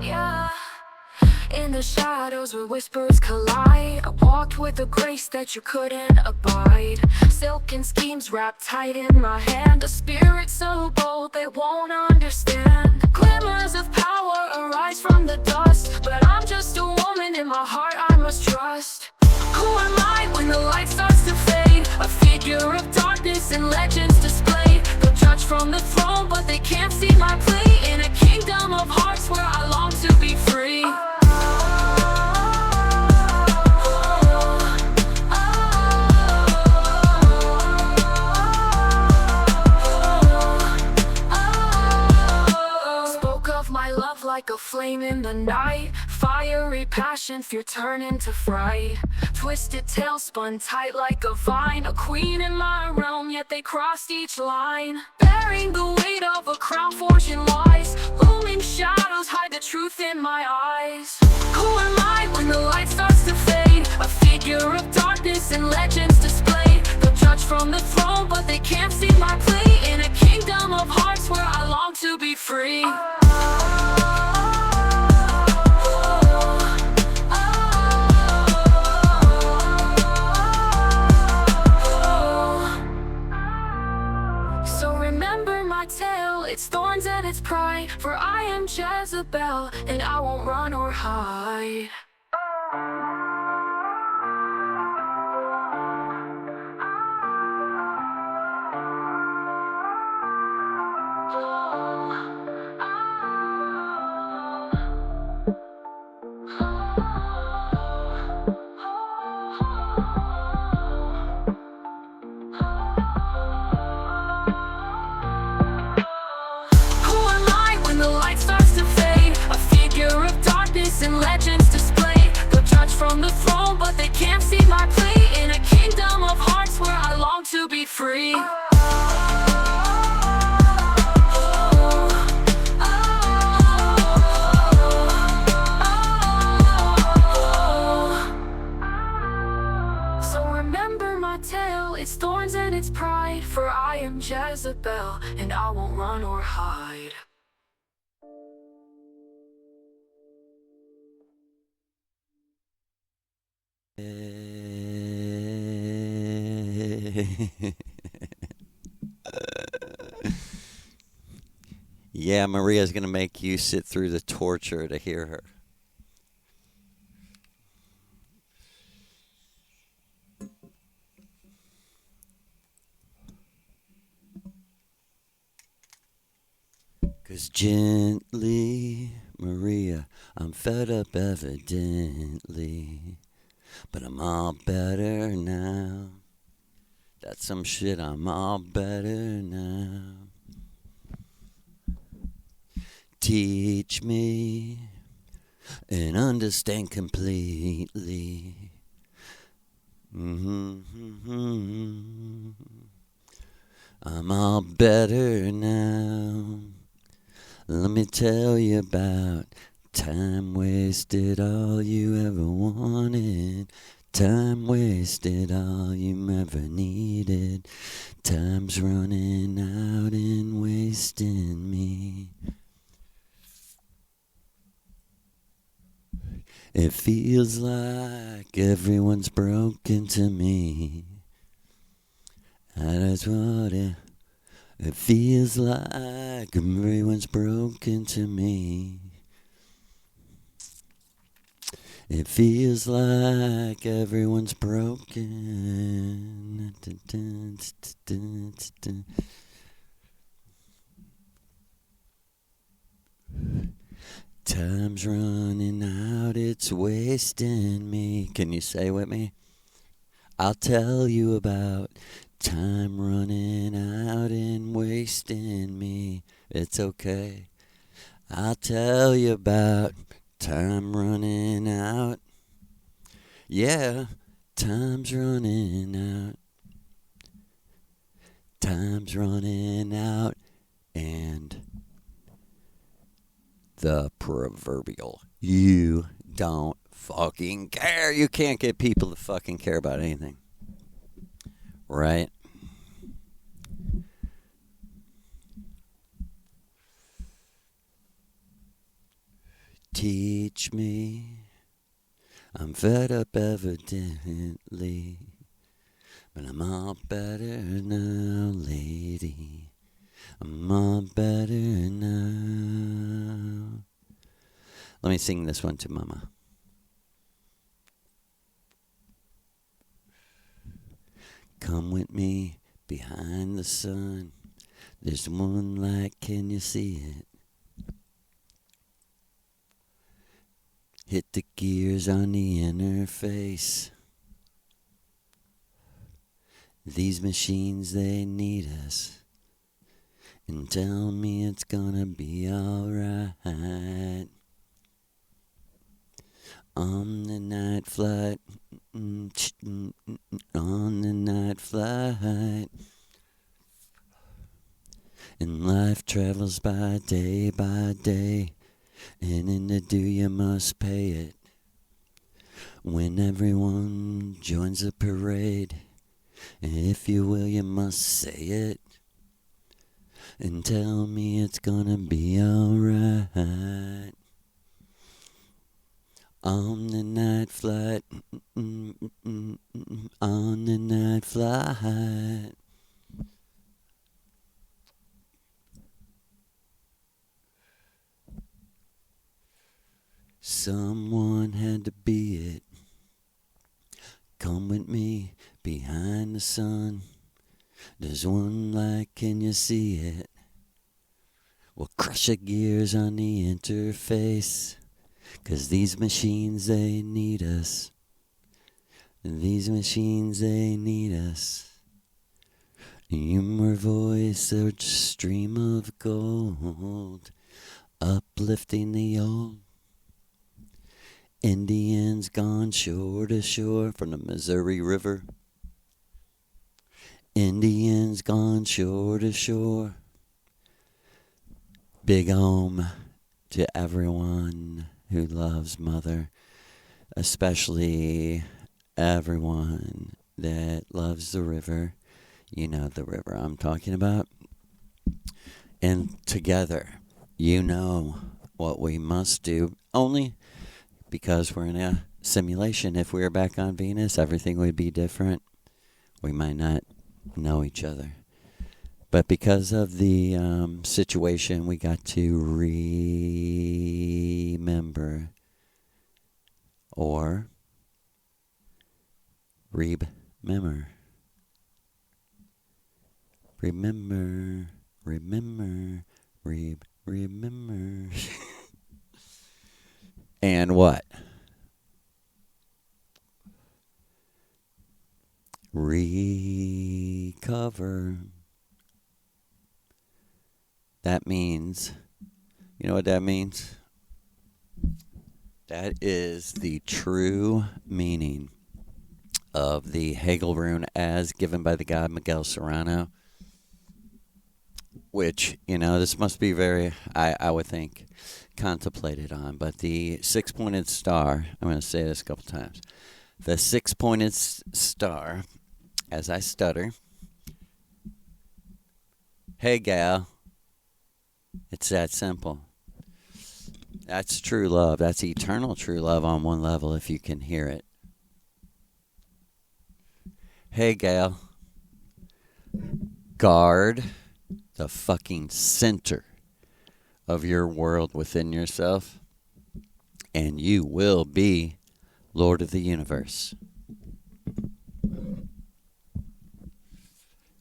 Yeah. In the shadows where whispers collide, I walked with a grace that you couldn't abide. Silken schemes wrapped tight in my hand, a spirit so bold they won't understand. Glimmers of power arise from the dust, but I'm just a woman in my heart I must trust. Who am I when the light starts to fade? A figure of darkness and legends displayed. They'll judge from the throne, but they can't see my plea. In a kingdom of hearts where I long to be free. Like a flame in the night, fiery passion, fear turn into fright. Twisted tail spun tight like a vine, a queen in my realm, yet they crossed each line. Bearing the weight of a crown forged in lies, looming shadows hide the truth in my eyes. Who am I when the light starts to fade? A figure of darkness and legends displayed. They'll judge from the throne, but they can't see my plea. In a kingdom of hearts where I long to be free. Its thorns and its pride, for I am Jezebel, and I won't run or hide. And legends display, they'll judge from the throne, but they can't see my plea. In a kingdom of hearts where I long to be free. So remember my tale, its thorns and its pride, for I am Jezebel, and I won't run or hide. Yeah, Maria's going to make you sit through the torture to hear her. Cause gently, Maria, I'm fed up evidently, but I'm all better now. That's some shit, I'm all better now. Teach me and understand completely. I'm all better now. Let me tell you about time wasted, all you ever wanted. Time wasted, all you ever needed. Time's running out and wasting me. It feels like everyone's broken to me. That's what it feels like everyone's broken to me. It feels like everyone's broken. Time's running out, it's wasting me. Can you say with me? I'll tell you about time running out and wasting me. It's okay. I'll tell you about time running out. Yeah, time's running out. Time's running out, and the proverbial you don't fucking care. You can't get people to fucking care about anything. Right? teach me. I'm fed up evidently, but I'm all better now, lady. I'm all better now. Let me sing this one to Mama. Come with me behind the sun. There's one light, can you see it? Hit the gears on the interface. These machines, they need us. And tell me it's gonna be alright. On the night flight, on the night flight. And life travels by day, and in the due you must pay it. When everyone joins the parade, and if you will, you must say it. And tell me it's gonna be alright. On the night flight, on the night flight. Someone had to be it. Come with me behind the sun. There's one light, can you see it? We'll crush the gears on the interface. 'Cause these machines, they need us. These machines, they need us. Your voice, a stream of gold, uplifting the old. Indians gone shore to shore from the Missouri River. Indians gone shore to shore. Big home to everyone who loves Mother, especially everyone that loves the river. You know the river I'm talking about. And together, you know what we must do. Only because we're in a simulation. If we were back on Venus, everything would be different. We might not know each other. But because of the situation, we got to remember or remember. Remember, remember. And what? Recover. That means, you know what that means? That is the true meaning of the Hegel rune as given by the god Miguel Serrano. Which, you know, this must be very, I would think, contemplated on. But the six-pointed star, I'm going to say this a couple times. The six-pointed star, as I stutter. Hey, gal. It's that simple. That's true love. That's eternal true love on one level if you can hear it. Hey, gal. Guard the fucking center of your world within yourself, and you will be Lord of the universe.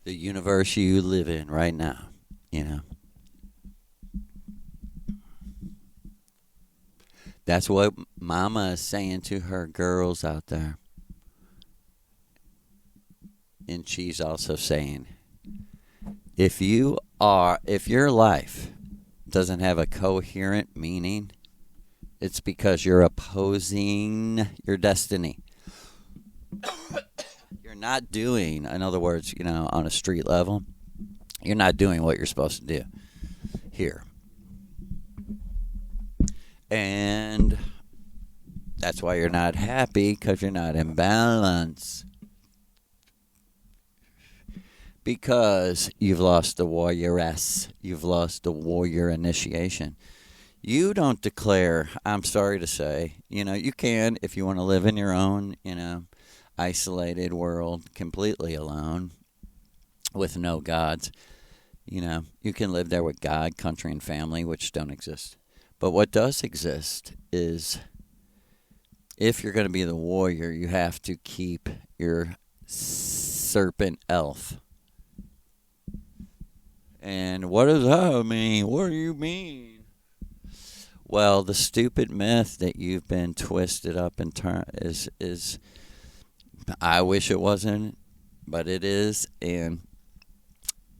The universe you live in right now, you know. That's what Mama is saying to her girls out there. And she's also saying, if your life doesn't have a coherent meaning, it's because you're opposing your destiny. You're not doing, in other words, you know, on a street level, you're not doing what you're supposed to do here. And that's why you're not happy, because you're not in balance. Because you've lost the warrioress. You've lost the warrior initiation. You don't declare, I'm sorry to say. You can if you want to live in your own, isolated world, completely alone, with no gods. You can live there with God, country, and family, which don't exist. But what does exist is, if you're going to be the warrior, you have to keep your serpent elf. And what does that mean? What do you mean? Well, the stupid myth that you've been twisted up and turned is I wish it wasn't, but it is. And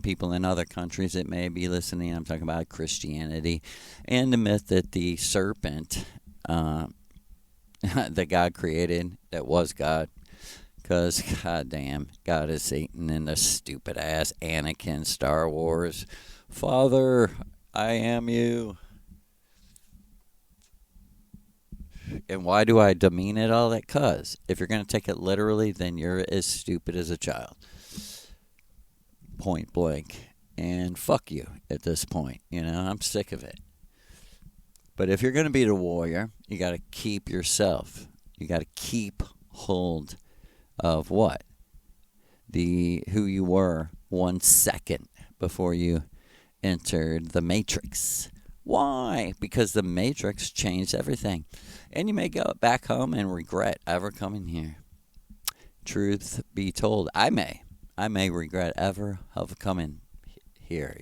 people in other countries that may be listening, I'm talking about Christianity, and the myth that the serpent that God created, that was God, because goddamn, God is Satan and the stupid ass Anakin Star Wars. Father, I am you. And why do I demean it all that? Because if you're going to take it literally, then you're as stupid as a child. Point blank. And fuck you at this point. I'm sick of it. But if you're going to be the warrior, you got to keep yourself. You got to keep hold of what? Who you were 1 second before you entered the Matrix. Why? Because the Matrix changed everything. And you may go back home and regret ever coming here. Truth be told, I may regret ever have coming here,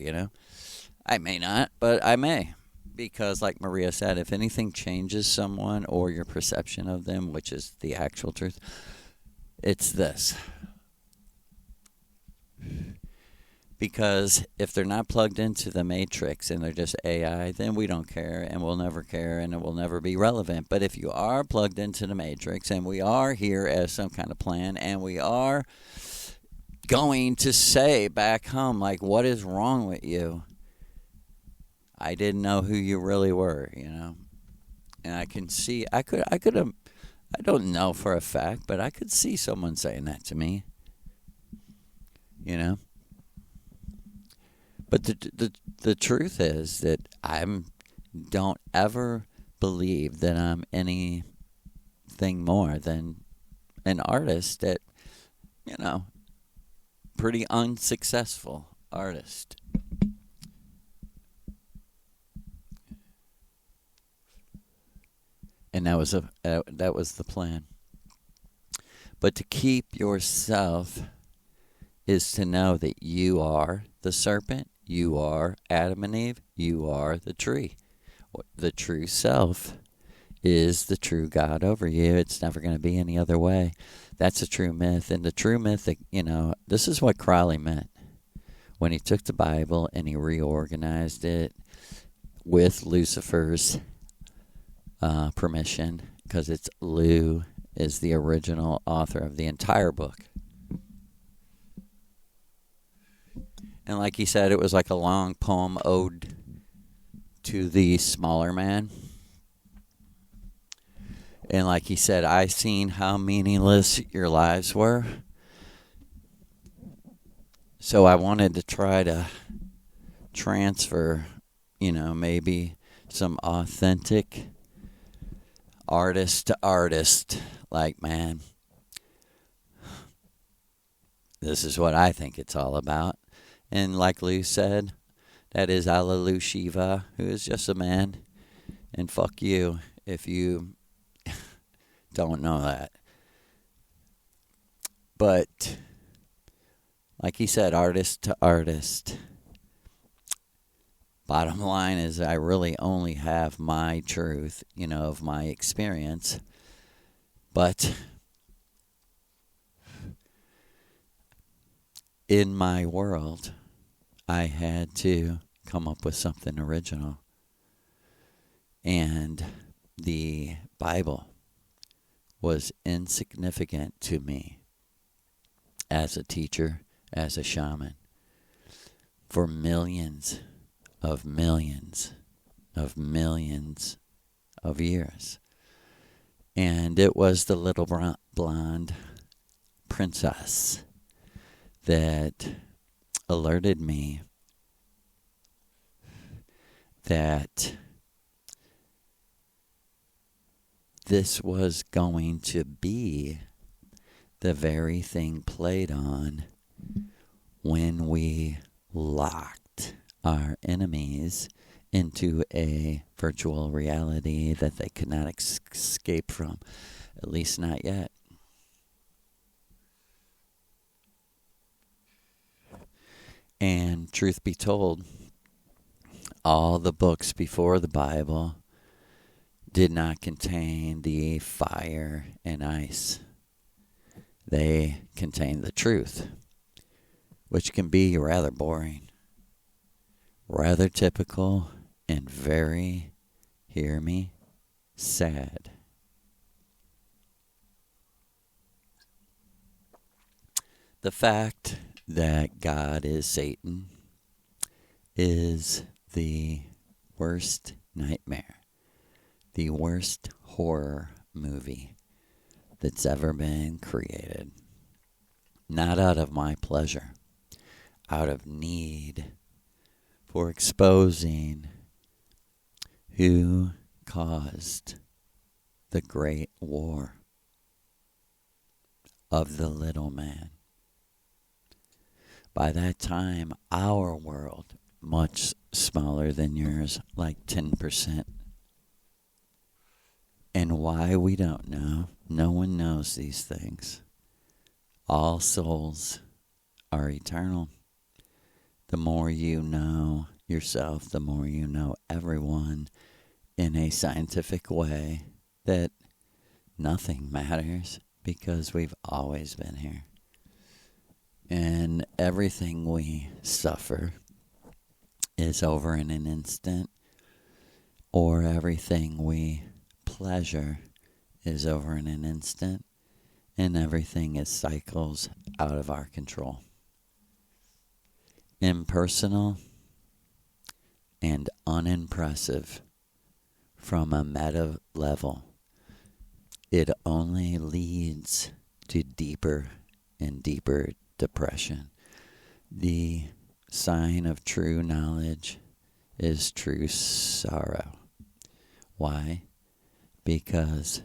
I may not, but I may. Because like Maria said, if anything changes someone or your perception of them, which is the actual truth, it's this. Because if they're not plugged into the Matrix and they're just AI, then we don't care and we'll never care and it will never be relevant. But if you are plugged into the Matrix and we are here as some kind of plan and we are going to say back home, like, what is wrong with you? I didn't know who you really were, And I can see, I could have, I don't know for a fact, but I could see someone saying that to me, But the truth is that don't ever believe that I'm anything more than an artist that, pretty unsuccessful artist. And that was the plan. But to keep yourself is to know that you are the serpent, you are Adam and Eve, you are the tree. The true self is the true God over you. It's never going to be any other way. That's a true myth. And the true myth that, this is what Crowley meant when he took the Bible and he reorganized it with Lucifer's permission, because it's Lou is the original author of the entire book. And like he said, it was like a long poem ode to the smaller man. And like he said, I seen how meaningless your lives were. So I wanted to try to transfer, maybe some authentic artist to artist. Like, man, this is what I think it's all about. And like Lou said, that is Alleluia Shiva, who is just a man. And fuck you if you don't know that. But, like he said, artist to artist. Bottom line is I really only have my truth, of my experience. But in my world, I had to come up with something original. And the Bible was insignificant to me as a teacher, as a shaman, for millions of years. And it was the little blonde princess that alerted me that this was going to be the very thing played on when we locked our enemies into a virtual reality that they could not escape from, at least not yet. And truth be told, all the books before the Bible did not contain the fire and ice. They contain the truth, which can be rather boring, rather typical, and very, hear me, sad. The fact that God is Satan is the worst nightmare, the worst horror movie that's ever been created. Not out of my pleasure, out of need for exposing who caused the great war of the little man. By that time, our world, much smaller than yours, like 10%. And why, we don't know. No one knows these things. All souls are eternal. The more you know yourself, the more you know everyone in a scientific way that nothing matters because we've always been here. And everything we suffer is over in an instant, or everything we pleasure is over in an instant, and everything is cycles out of our control. Impersonal and unimpressive from a meta level, it only leads to deeper and deeper depression. The sign of true knowledge is true sorrow. Why? Because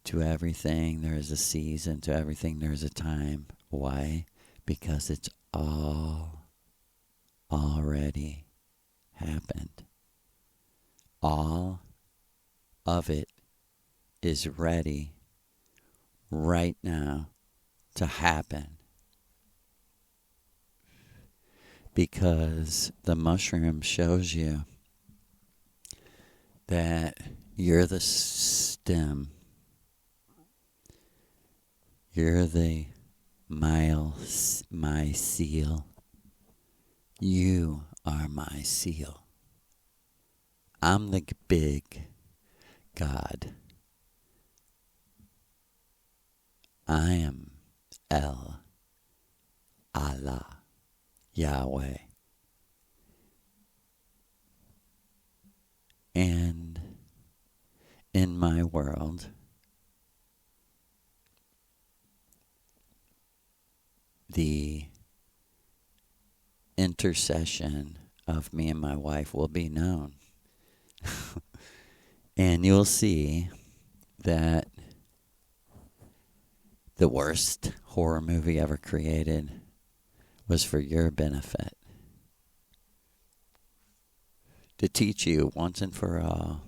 to everything there is a season, to everything there is a time. Why? Because it's all already happened. All of it is ready right now to happen. Because the mushroom shows you that you're the stem. You're the mycel. You are my seal. I'm the big God. I am El Allah. Yahweh. And in my world, the intercession of me and my wife will be known. And you'll see that the worst horror movie ever created was for your benefit. To teach you once and for all,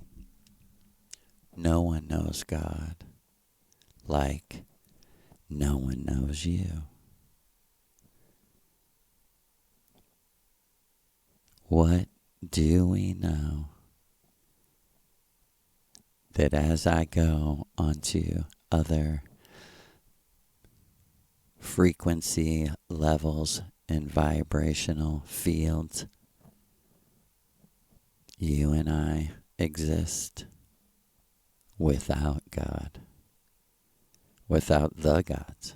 no one knows God like no one knows you. What do we know? That as I go onto other frequency levels and vibrational fields, you and I exist without God, without the gods.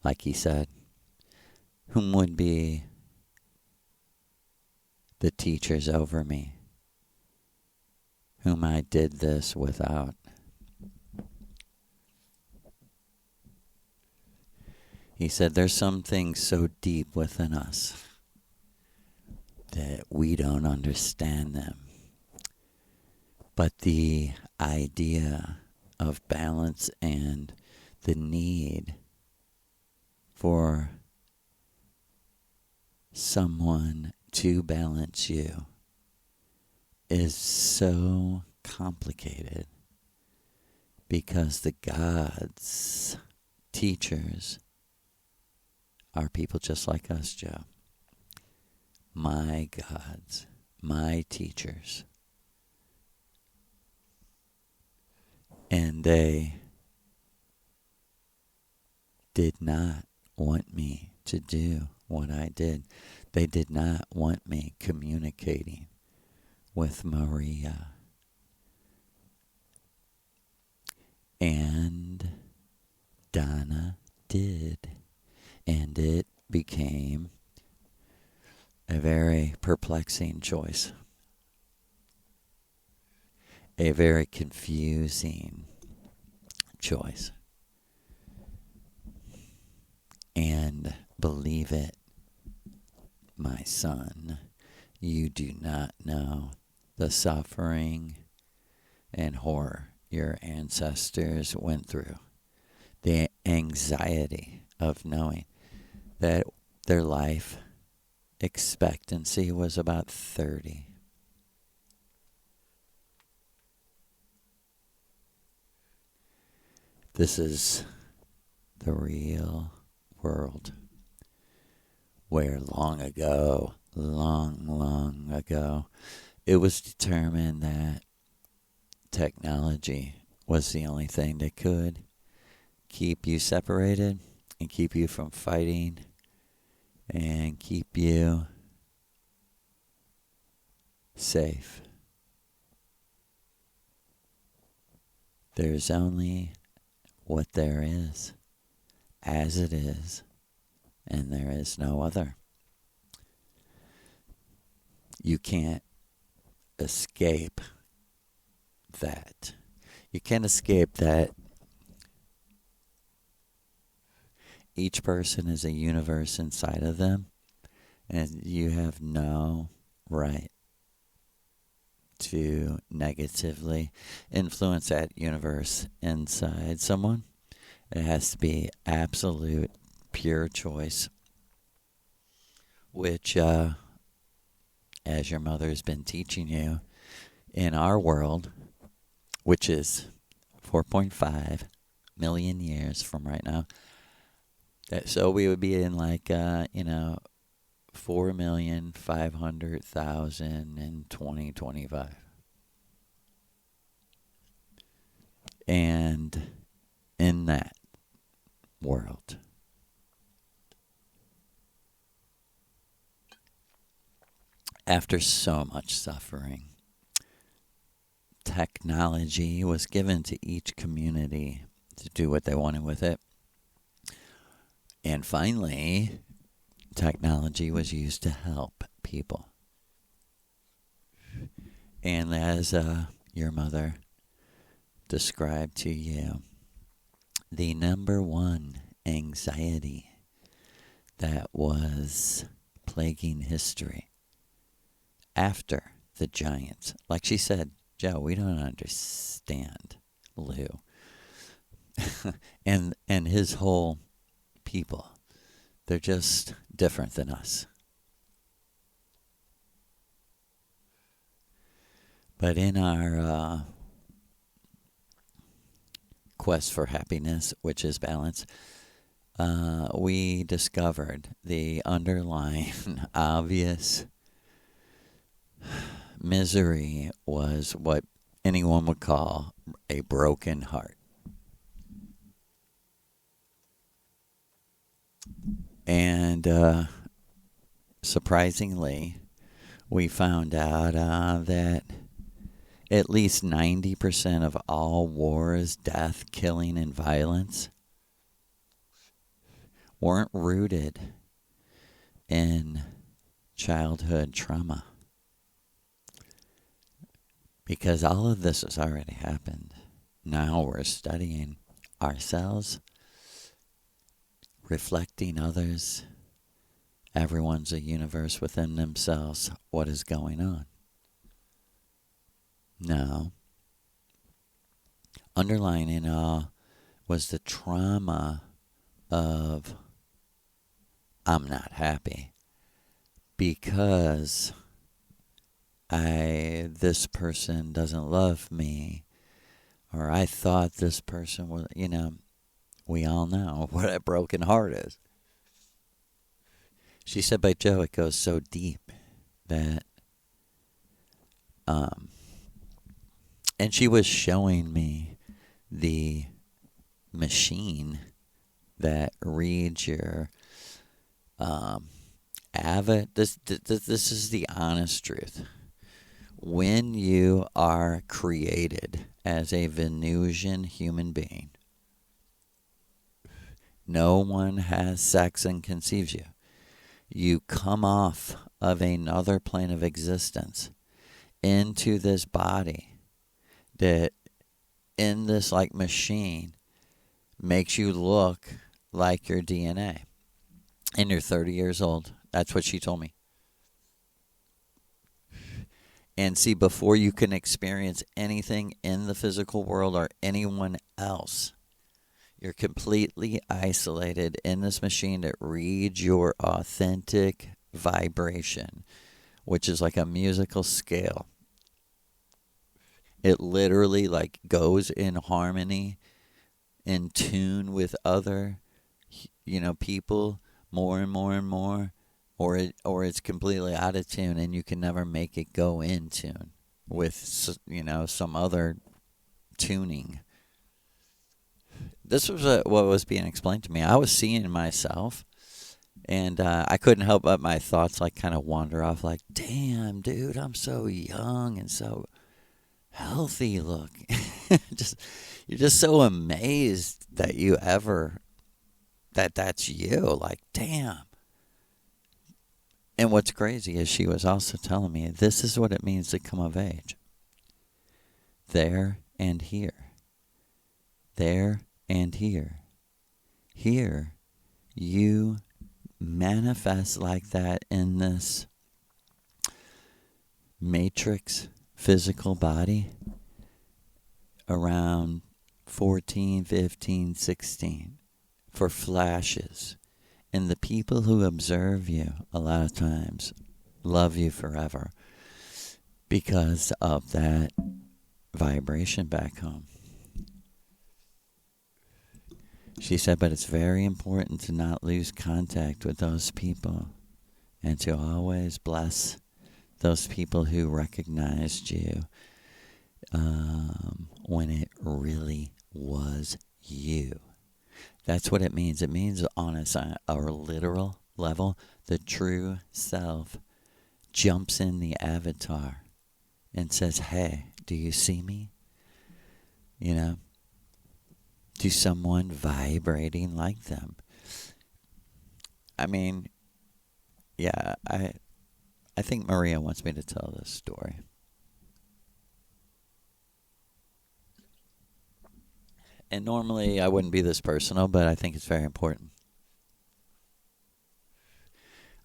Like he said, whom would be the teachers over me, whom I did this without? He said there's some things so deep within us that we don't understand them. But the idea of balance and the need for someone to balance you is so complicated because the gods, teachers, are people just like us, Joe. My gods, my teachers. And they did not want me to do what I did. They did not want me communicating with Maria. And Donna did. And it became a very perplexing choice. A very confusing choice. And believe it, my son, you do not know the suffering and horror your ancestors went through. The anxiety of knowing that their life expectancy was about 30. This is the real world where long ago, long ago, it was determined that technology was the only thing that could keep you separated and keep you from fighting and keep you safe. There's only what there is, as it is, and there is no other. You can't escape that. You can't escape that each person is a universe inside of them, and you have no right to negatively influence that universe inside someone. It has to be absolute, pure choice, which, as your mother has been teaching you, in our world, which is 4.5 million years from right now, so we would be in 4,500,000 in 2025. And in that world, after so much suffering, technology was given to each community to do what they wanted with it. And finally, technology was used to help people. And as your mother described to you, the number one anxiety that was plaguing history after the giants, like she said, Joe, we don't understand Lou and his whole people. They're just different than us. But in our quest for happiness, which is balance, we discovered the underlying obvious misery was what anyone would call a broken heart. And surprisingly, we found out that at least 90% of all wars, death, killing, and violence weren't rooted in childhood trauma. Because all of this has already happened. Now we're studying ourselves, reflecting others. Everyone's a universe within themselves. What is going on? Now, underlying it all was the trauma of I'm not happy because this person doesn't love me, or I thought this person was, we all know what a broken heart is. She said, but Joe, it goes so deep that, and she was showing me the machine that reads your avid. This is the honest truth. When you are created as a Venusian human being, no one has sex and conceives you. You come off of another plane of existence into this body that in this like machine makes you look like your DNA. And you're 30 years old. That's what she told me. And see, before you can experience anything in the physical world or anyone else, you're completely isolated in this machine that reads your authentic vibration, which is like a musical scale. It literally like goes in harmony, in tune with other, people more and more and more, or it's completely out of tune and you can never make it go in tune with, some other tuning. This was what was being explained to me. I was seeing myself, and I couldn't help but my thoughts like kind of wander off like, damn, dude, I'm so young and so healthy looking. You're just so amazed that that's you. Like, damn. And what's crazy is she was also telling me this is what it means to come of age. There and here. There and here. Here, you manifest like that in this matrix physical body around 14, 15, 16 for flashes. And the people who observe you a lot of times love you forever because of that vibration back home. She said, but it's very important to not lose contact with those people and to always bless those people who recognized you when it really was you. That's what it means. It means on a literal level, the true self jumps in the avatar and says, hey, do you see me? To someone vibrating like them. I mean, yeah, I think Maria wants me to tell this story. And normally I wouldn't be this personal, but I think it's very important.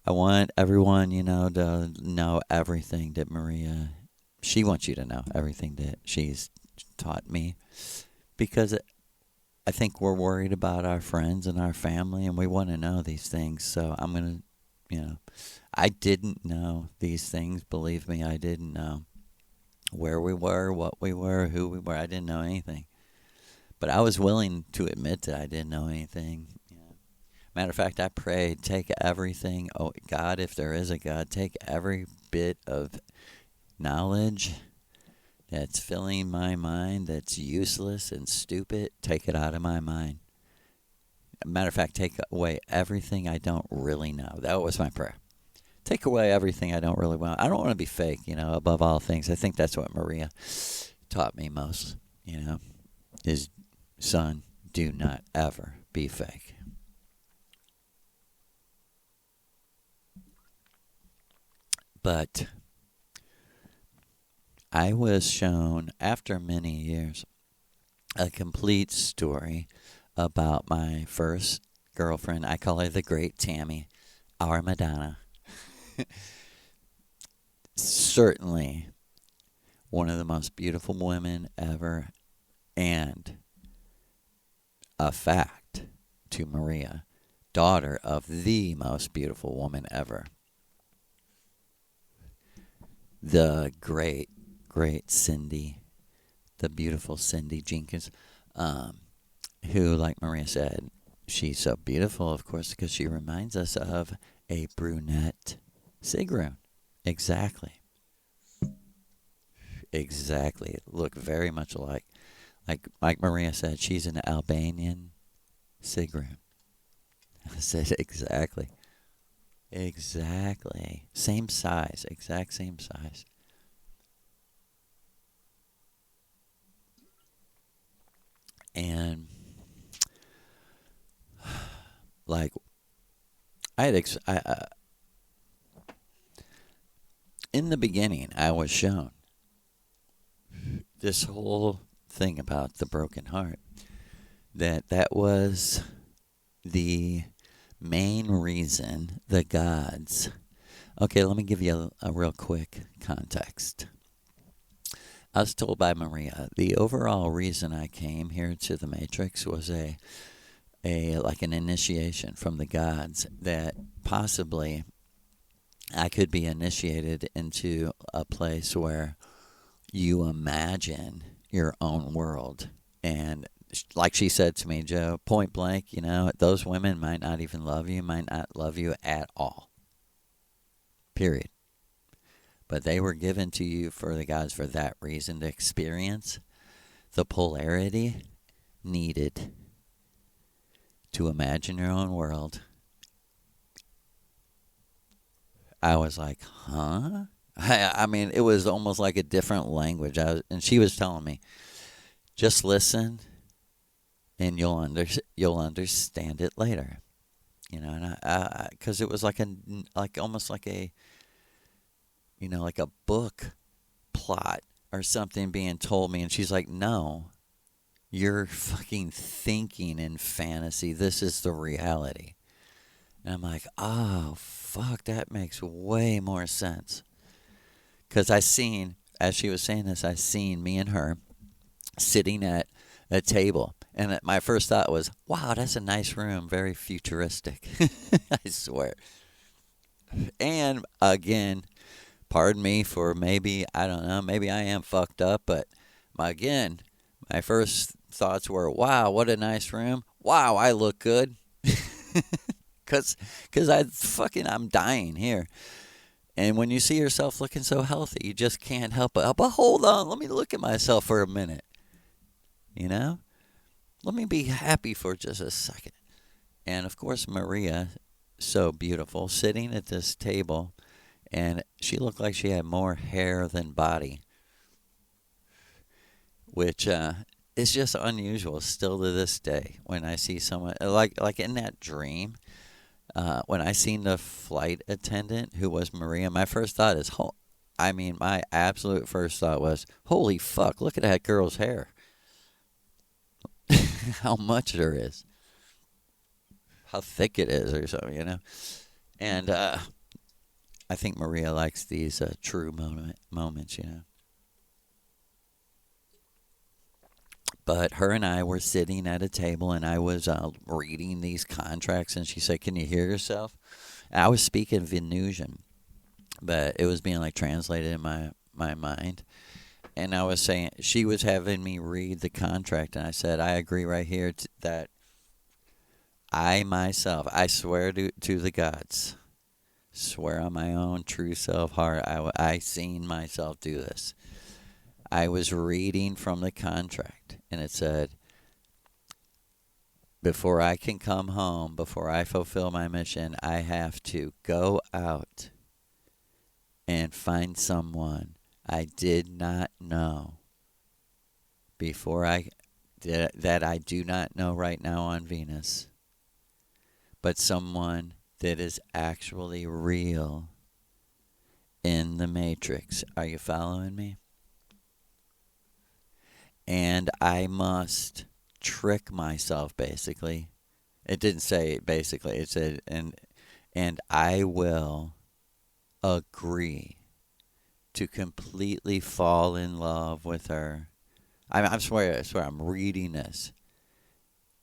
I want everyone, to know everything that Maria, she wants you to know everything that she's taught me. Because I think we're worried about our friends and our family, and we want to know these things. So I'm going to, I didn't know these things. Believe me, I didn't know where we were, what we were, who we were. I didn't know anything. But I was willing to admit that I didn't know anything. Matter of fact, I prayed, take everything. Oh, God, if there is a God, take every bit of knowledge that's filling my mind that's useless and stupid, take it out of my mind. Matter of fact, take away everything I don't really know. That was my prayer. Take away everything I don't really want. I don't want to be fake, above all things. I think that's what Maria taught me most, is, son, do not ever be fake. But I was shown, after many years, a complete story about my first girlfriend. I call her the Great Tammy, our Madonna. Certainly one of the most beautiful women ever And a fact to Maria, daughter of the most beautiful woman ever, the great, great Cindy, the beautiful Cindy Jenkins, who, like Maria said, she's so beautiful, of course, because she reminds us of a brunette Sigrun. Exactly. Look very much alike. Like Maria said, she's an Albanian Sigrun. I said exactly. Exactly. Same size. Exact same size. And like I had in the beginning I was shown this whole thing about the broken heart, that was the main reason the gods. Okay, let me give you a real quick context. I was told by Maria the overall reason I came here to the Matrix was a like an initiation from the gods, that possibly I could be initiated into a place where you imagine your own world. And like she said to me, Joe, point blank, those women might not even love you, might not love you at all. Period. But they were given to you for the gods for that reason, to experience the polarity needed to imagine your own world. I was like, huh? I mean, it was almost like a different language. And she was telling me, just listen, and you'll understand it later. And because it was like almost like a, like a book plot or something being told me. And she's like, no, you're fucking thinking in fantasy. This is the reality. And I'm like, oh, fuck, that makes way more sense. Because I seen, as she was saying this, I seen me and her sitting at a table. And my first thought was, wow, that's a nice room. Very futuristic. I swear. And again, pardon me for maybe, I don't know, maybe I am fucked up. But again, my first thoughts were, wow, what a nice room. Wow, I look good. Because I'm dying here. And when you see yourself looking so healthy, you just can't help it. But hold on, let me look at myself for a minute. Let me be happy for just a second. And of course, Maria, so beautiful, sitting at this table, and she looked like she had more hair than body, which is just unusual still to this day. When I see someone like in that dream. When I seen the flight attendant who was Maria, my first thought is, my absolute first thought was, holy fuck, look at that girl's hair. How much there is. How thick it is or something, And I think Maria likes these true moments, But her and I were sitting at a table, and I was reading these contracts, and she said, can you hear yourself? And I was speaking Venusian, but it was being translated in my mind. And I was saying, she was having me read the contract, and I said, I agree right here that I myself, I swear to the gods, swear on my own true self heart, I seen myself do this. I was reading from the contract, and it said, before I can come home, before I fulfill my mission, I have to go out and find someone I did not know that I do not know right now on Venus, but someone that is actually real in the Matrix. Are you following me? And I must trick myself, basically. It didn't say basically. It said, and I will agree to completely fall in love with her I swear, I'm reading this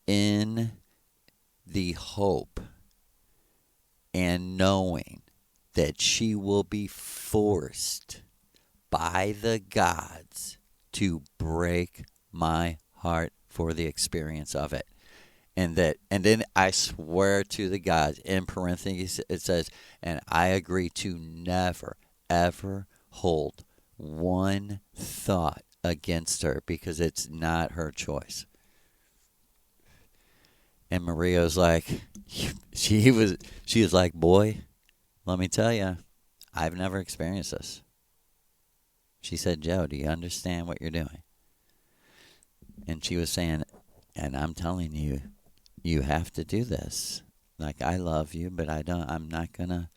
in the hope and knowing that she will be forced by the gods to break my heart for the experience of it. And then I swear to the gods, in parentheses it says, and I agree to never ever hold one thought against her because it's not her choice. And Maria was like, she was like, boy, let me tell you, I've never experienced this. She said, Joe, do you understand what you're doing? And she was saying, and I'm telling you, you have to do this. Like, I love you, but I'm not gonna.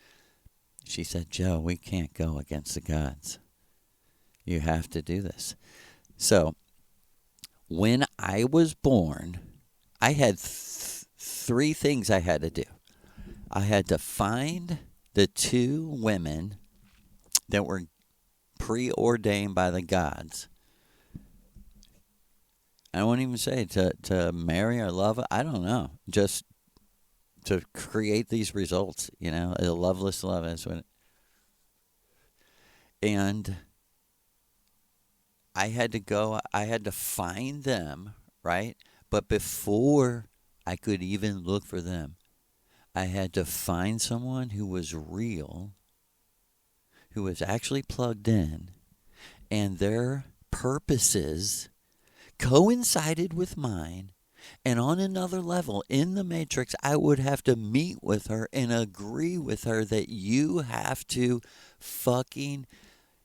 She said, Joe, we can't go against the gods. You have to do this. So, when I was born, I had three things I had to do. I had to find the two women that were preordained by the gods. I won't even say to marry or love. I don't know. Just to create these results, a loveless love is what. And I had to find them, right? But before I could even look for them, I had to find someone who was real, who was actually plugged in, and their purposes coincided with mine. And on another level, in the Matrix, I would have to meet with her and agree with her that you have to fucking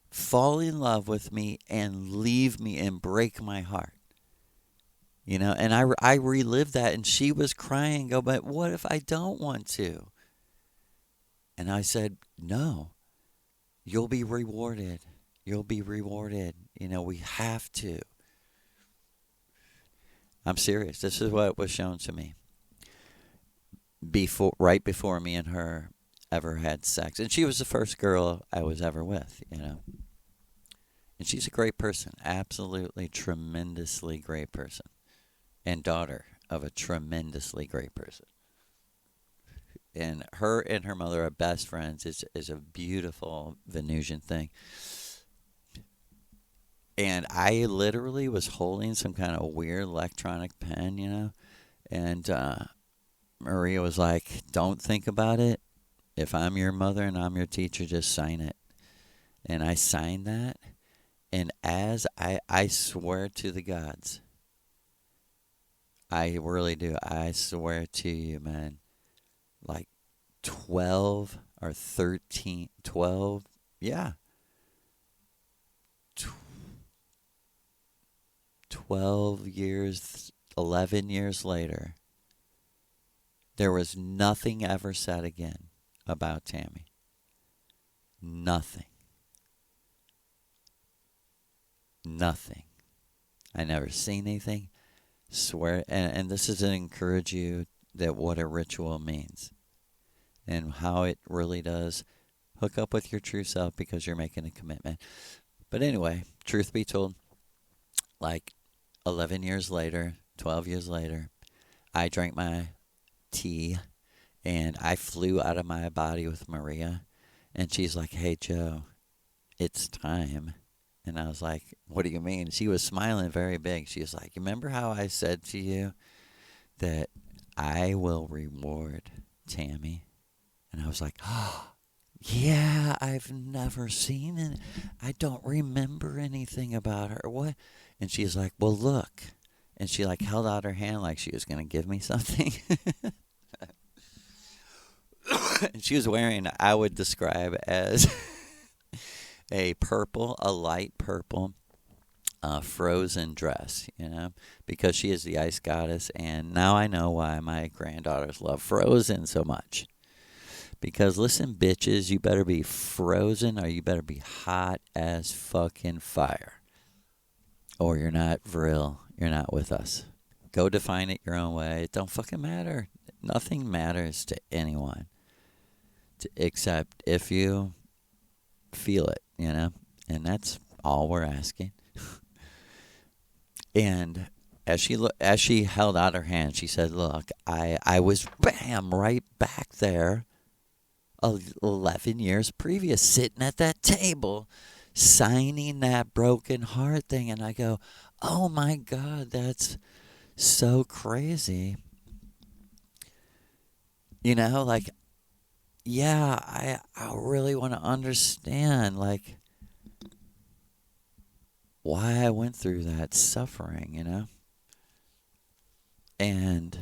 fall in love with me and leave me and break my heart. And I relived that, and she was crying, go, but what if I don't want to? And I said, no, you'll be rewarded. You'll be rewarded. We have to. I'm serious. This is what was shown to me right before me and her ever had sex. And she was the first girl I was ever with, And she's a great person. Absolutely tremendously great person. And daughter of a tremendously great person. And her and her mother are best friends. It's a beautiful Venusian thing. And I literally was holding some kind of weird electronic pen, And Maria was like, don't think about it. If I'm your mother and I'm your teacher, just sign it. And I signed that. And as I swear to the gods, I really do. I swear to you, man, like 12 or 13, 12, yeah. 12 years, 11 years later, there was nothing ever said again about Tammy. Nothing. Nothing. I never seen anything. Swear, and this is to encourage you that what a ritual means and how it really does hook up with your true self because you're making a commitment. But anyway, truth be told, like 11 years later, 12 years later, I drank my tea and I flew out of my body with Maria. And she's like, hey, Joe, it's time. And I was like, what do you mean? She was smiling very big. She was like, remember how I said to you that I will reward Tammy? And I was like, oh, yeah, I've never seen it. I don't remember anything about her. What? And she's like, well, look. And she like held out her hand like she was going to give me something. And she was wearing, I would describe as a light purple frozen dress, because she is the ice goddess. And now I know why my granddaughters love Frozen so much. Because listen, bitches, you better be frozen or you better be hot as fucking fire. Or you're not viril. You're not with us. Go define it your own way. It don't fucking matter. Nothing matters to anyone. Except if you feel it, And that's all we're asking. And as she held out her hand, she said, "Look, I was bam right back there, 11 years previous, sitting at that table, signing that broken heart thing." And I go, "Oh my God, that's so crazy." Like, yeah, I really want to understand, like, why I went through that suffering. And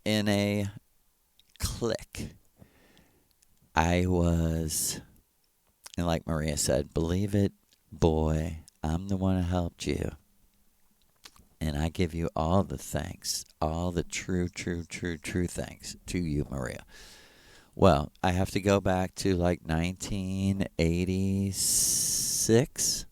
in a click, I was, and like Maria said, believe it, boy, I'm the one who helped you. And I give you all the thanks, all the true thanks to you, Maria. Well, I have to go back to like 1986.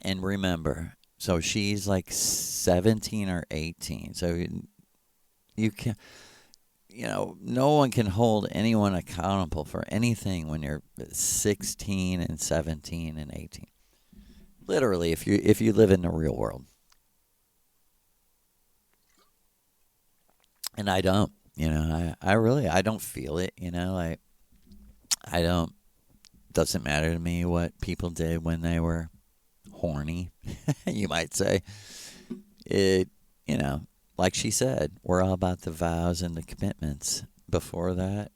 And remember, so she's like 17 or 18. So you can, no one can hold anyone accountable for anything when you're 16 and 17 and 18. Literally, if you live in the real world. And I don't, I really, I don't feel it, like, I don't, doesn't matter to me what people did when they were horny, you might say. It, like she said, we're all about the vows and the commitments. Before that,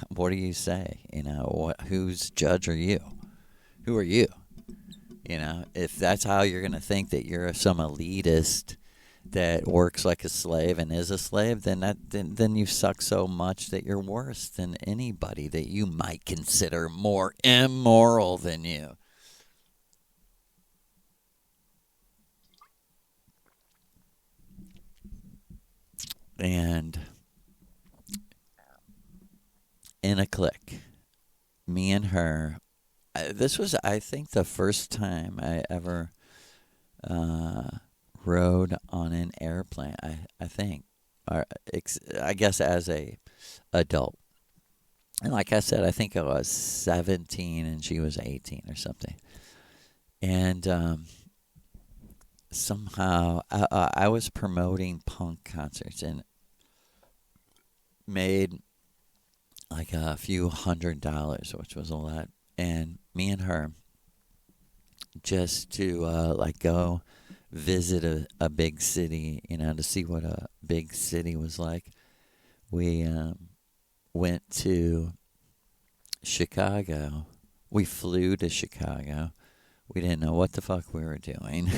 what do you say? Whose judge are you? Who are you? If that's how you're going to think that you're some elitist that works like a slave and is a slave, then you suck so much that you're worse than anybody that you might consider more immoral than you. And in a click, me and her, this was, I think, the first time I ever rode on an airplane, I think. Or, I guess as a adult. And like I said, I think I was 17 and she was 18 or something. And somehow I was promoting punk concerts and made like a few $100s, which was a lot. And me and her, just to like go visit a big city, to see what a big city was like, we went to Chicago. We flew to Chicago. We didn't know what the fuck we were doing.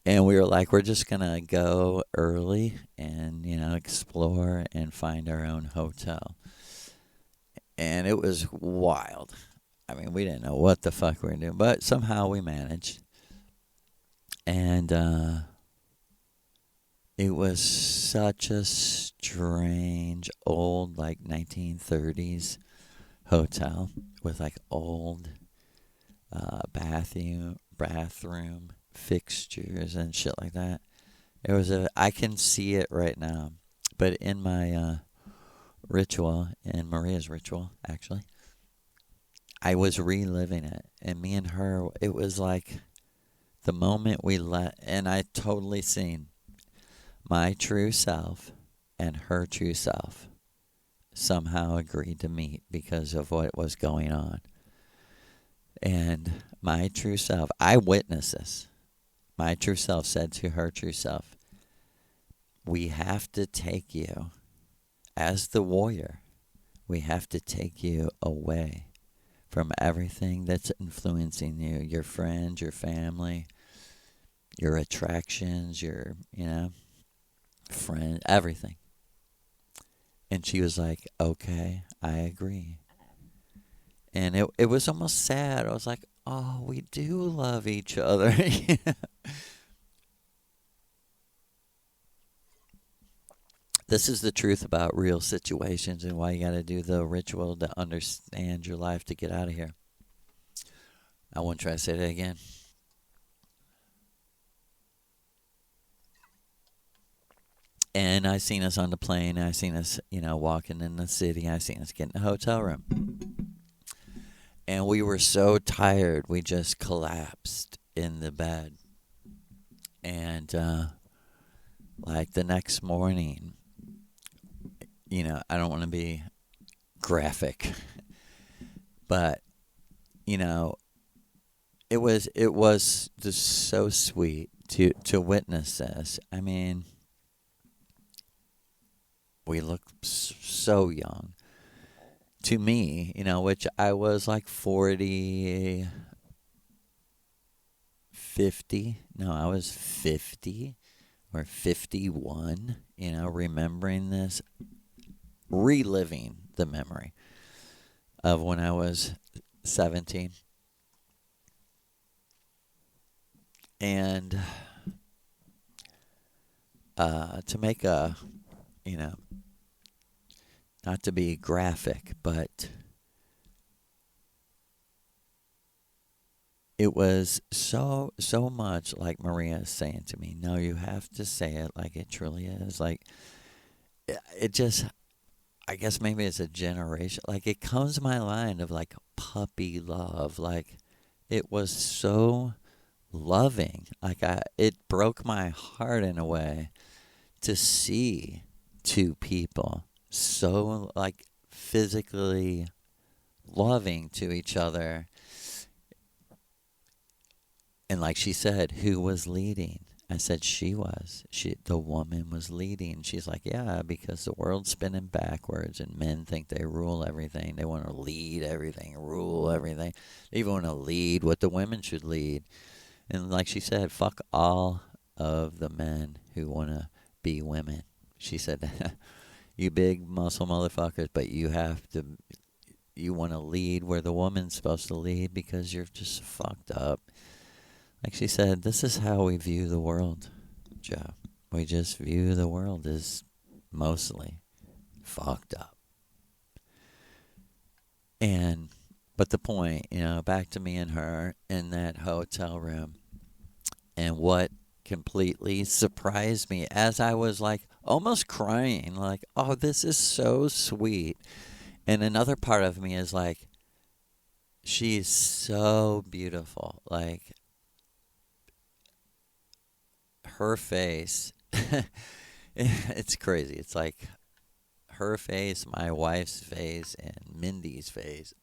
And we were like, we're just going to go early and, explore and find our own hotel. And it was wild. I mean, we didn't know what the fuck we were doing, but somehow we managed. And it was such a strange, old, like 1930s hotel with like old bathroom fixtures and shit like that. I can see it right now, but in my ritual, in Maria's ritual, actually, I was reliving it, and me and her, it was like the moment we and I totally seen my true self and her true self somehow agreed to meet because of what was going on. And my true self, I witnessed this. My true self said to her true self, we have to take you, as the warrior, we have to take you away from everything that's influencing you, your friends, your family, your attractions, your, friend, everything. And she was like, okay, I agree. And it was almost sad. I was like, oh, we do love each other. This is the truth about real situations and why you got to do the ritual to understand your life to get out of here. I won't try to say that again. And I seen us on the plane. I seen us, walking in the city. I seen us get in a hotel room. And we were so tired, we just collapsed in the bed. And, like, the next morning, I don't want to be graphic, but, it was just so sweet to witness this. I mean, we looked so young. To me, which I was like 40, 50. No, I was 50 or 51, remembering this, reliving the memory of when I was 17. And to make a, not to be graphic, but it was so much like Maria is saying to me, no, you have to say it like it truly is. Like, it just, I guess maybe it's a generation. Like, it comes to my mind of like puppy love. Like, it was so loving. Like, it broke my heart in a way to see two people so like physically loving to each other. And like she said, who was leading? I said she was. The woman was leading. She's like, yeah, because the world's spinning backwards and men think they rule everything. They want to lead everything, rule everything. They even want to lead what the women should lead. And like she said, fuck all of the men who want to be women. She said, you big muscle motherfuckers, but you want to lead where the woman's supposed to lead because you're just fucked up. Like she said, this is how we view the world, Joe. We just view the world as mostly fucked up. But the point, back to me and her in that hotel room, and what completely surprised me as I was like almost crying, like, oh, this is so sweet. And another part of me is like, she's so beautiful. Like, her face, it's crazy. It's like her face, my wife's face, and Mindy's face.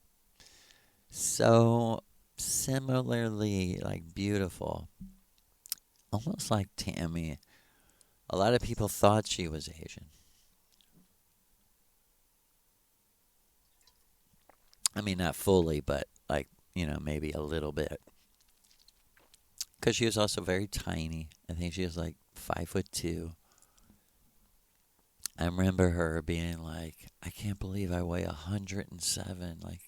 So similarly, like, beautiful. Almost like Tammy. A lot of people thought she was Asian. I mean, not fully, but like, maybe a little bit. Because she was also very tiny. I think she was like 5'2". I remember her being like, I can't believe I weigh 107. Like,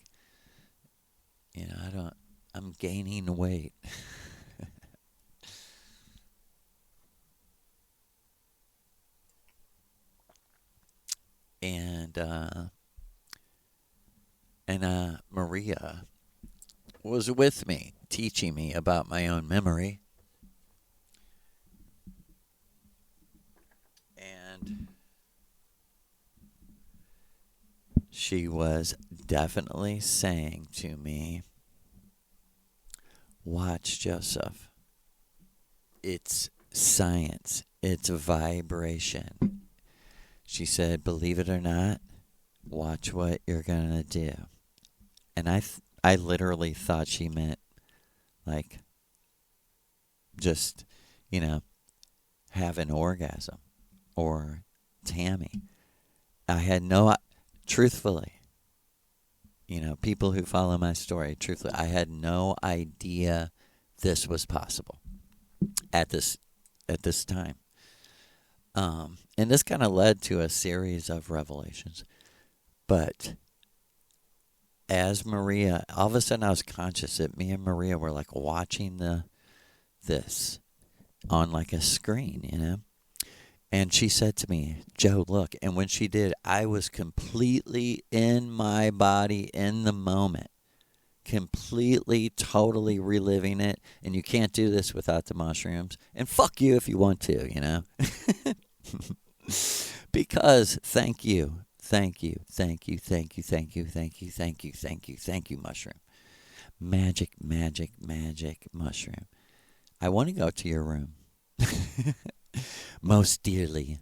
I'm gaining weight. And Maria was with me, teaching me about my own memory. And she was definitely saying to me, watch, Joseph. It's science. It's vibration. She said, believe it or not, watch what you're going to do. And I literally thought she meant, like, just, have an orgasm or Tammy. I had truthfully, people who follow my story, truthfully, I had no idea this was possible at this time. And this kind of led to a series of revelations. But as Maria, all of a sudden I was conscious that me and Maria were like watching this on like a screen, And she said to me, Joe, look. And when she did, I was completely in my body in the moment. Completely, totally reliving it. And you can't do this without the mushrooms. And fuck you if you want to, Because thank you, mushroom. Magic, magic, magic mushroom. I want to go to your room. Most dearly,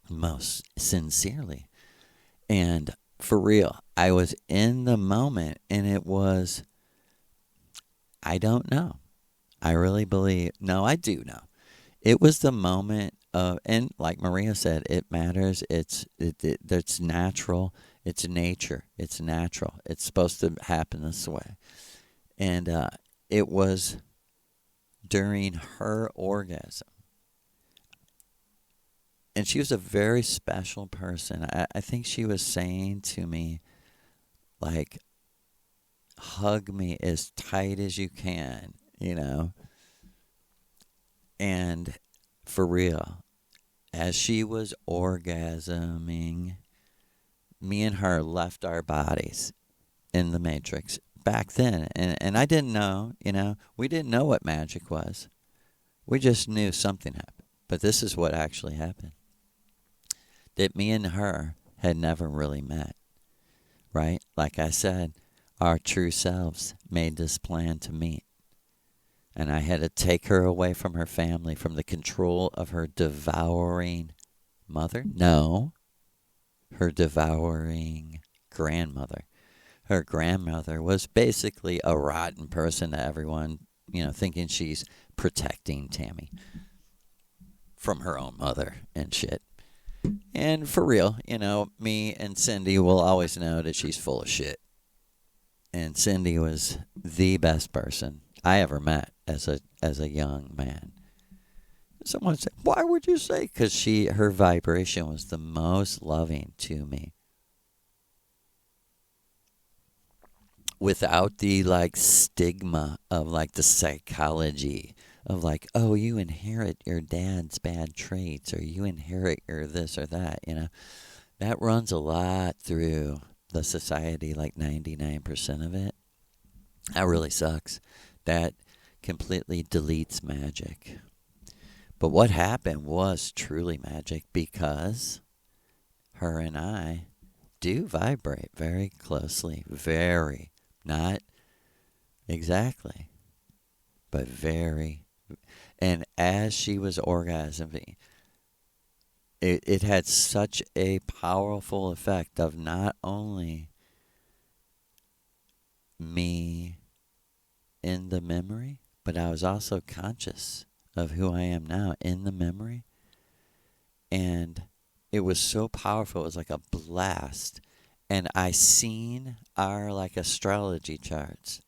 most sincerely. And for real, I was in the moment and it was, I don't know. I really believe, no, I do know. It was the moment of, and like Maria said, it matters. It's natural. It's nature. It's natural. It's supposed to happen this way. And it was during her orgasm. And she was a very special person. I think she was saying to me, like, hug me as tight as you can, you know? And for real, as she was orgasming, me and her left our bodies in the Matrix back then. And I didn't know, you know, we didn't know what magic was. We just knew something happened. But this is what actually happened. That me and her had never really met, right? Like I said, our true selves made this plan to meet. And I had to take her away from her family, from the control of her devouring mother. No, her devouring grandmother. Her grandmother was basically a rotten person to everyone, you know, thinking she's protecting Tammy from her own mother and shit. And for real, you know, me and Cindy will always know that she's full of shit. And Cindy was the best person I ever met as a young man. Someone said, "Why would you say?" Because her vibration was the most loving to me, without the like stigma of like the psychology of like, oh, you inherit your dad's bad traits, or you inherit your this or that. You know, that runs a lot through the society, like 99% of it. That really sucks. That completely deletes magic. But what happened was truly magic, because her and I do vibrate very closely. Very. Not exactly, but very. And as she was orgasming, it had such a powerful effect of not only me in the memory, but I was also conscious of who I am now in the memory. And it was so powerful. It was like a blast. And I seen our like astrology charts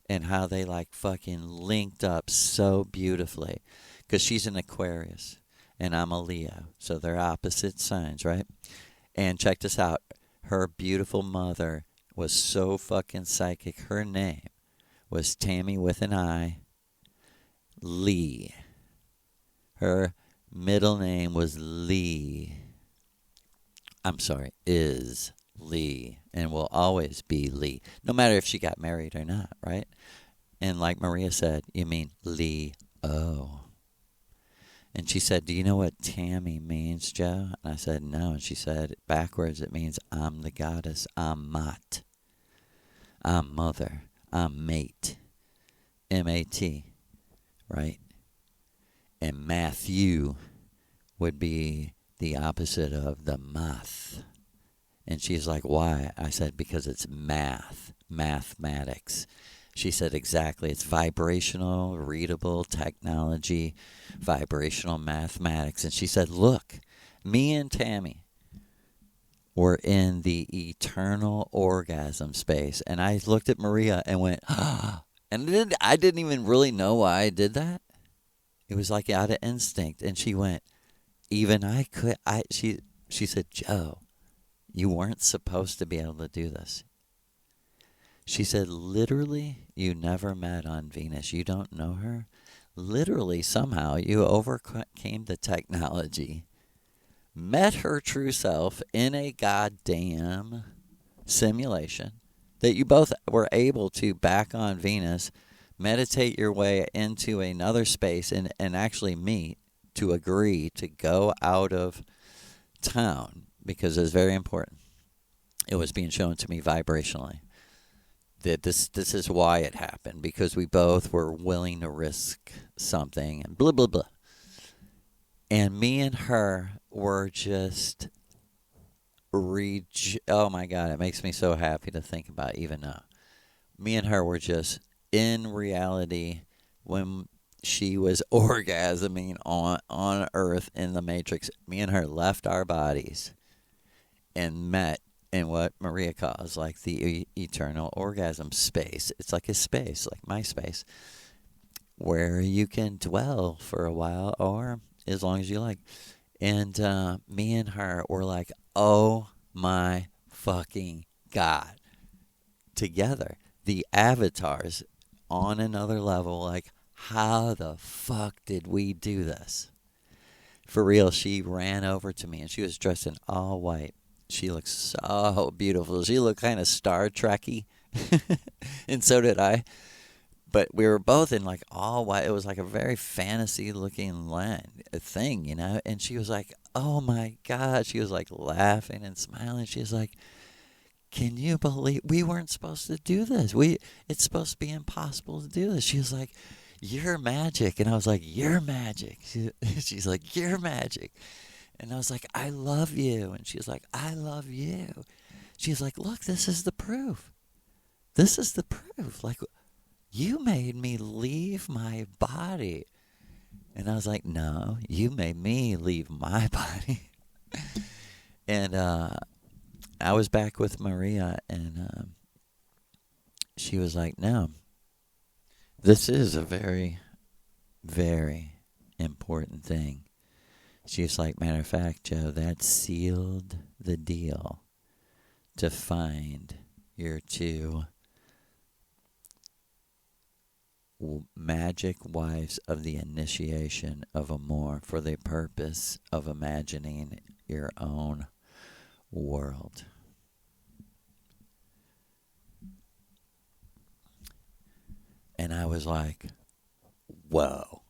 and how they like fucking linked up so beautifully. Because she's an Aquarius and I'm a Leo. So they're opposite signs, right? And check this out. Her beautiful mother was so fucking psychic. Her name was Tammy with an I, Lee. Her middle name was Lee. I'm sorry, is Lee, and will always be Lee, no matter if she got married or not, right? And like Maria said, you mean Lee O. And she said, do you know what Tammy means, Joe? And I said, no. And she said, backwards, it means I'm the goddess. I'm Mat. I'm mother. I'm mate. M-A-T, right? And Matthew would be the opposite of the math. And she's like, why? I said, because it's math, mathematics. She said, exactly. It's vibrational, readable technology, vibrational mathematics. And she said, look, me and Tammy were in the eternal orgasm space. And I looked at Maria and went, ah. And I didn't even really know why I did that. It was like out of instinct. And she went, even I could. She said, Joe, you weren't supposed to be able to do this. She said, literally, you never met on Venus. You don't know her. Literally, somehow, you overcame the technology, met her true self in a goddamn simulation, that you both were able to, back on Venus, meditate your way into another space and actually meet to agree to go out of town because it was very important. It was being shown to me vibrationally that this is why it happened, because we both were willing to risk something and blah, blah, blah. And me and her were just oh my God, it makes me so happy to think about even now. Me and her were just in reality when she was orgasming on Earth in the Matrix. Me and her left our bodies and met in what Maria calls like the eternal orgasm space. It's like a space, like my space, where you can dwell for a while or as long as you like. And me and her were like, oh my fucking God, together. The avatars on another level, like, how the fuck did we do this? For real, she ran over to me and she was dressed in all white. She looked so beautiful. She looked kind of Star Trek-y. And so did I. But we were both in like all white. It was like a very fantasy looking thing, you know? And she was like, oh my God. She was like laughing and smiling. She was like, can you believe we weren't supposed to do this? It's supposed to be impossible to do this. She was like, you're magic. And I was like, you're magic. She's like, you're magic. And I was like, I love you. And she's like, I love you. She's like, look, this is the proof. This is the proof. Like, you made me leave my body. And I was like, no, you made me leave my body. And I was back with Maria, and she was like, no, this is a very, very important thing. She's like, matter of fact, Joe, that sealed the deal to find your two magic wives of the initiation of Amor for the purpose of imagining your own world. And I was like, whoa.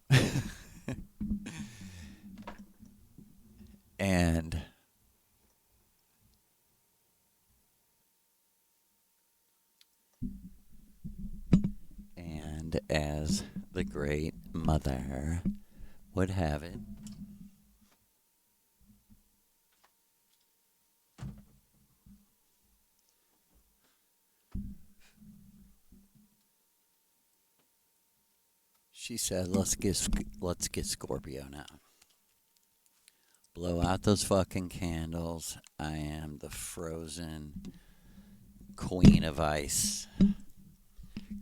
And as the great mother would have it, she said, let's get Scorpio now. Blow out those fucking candles. I am the frozen queen of ice.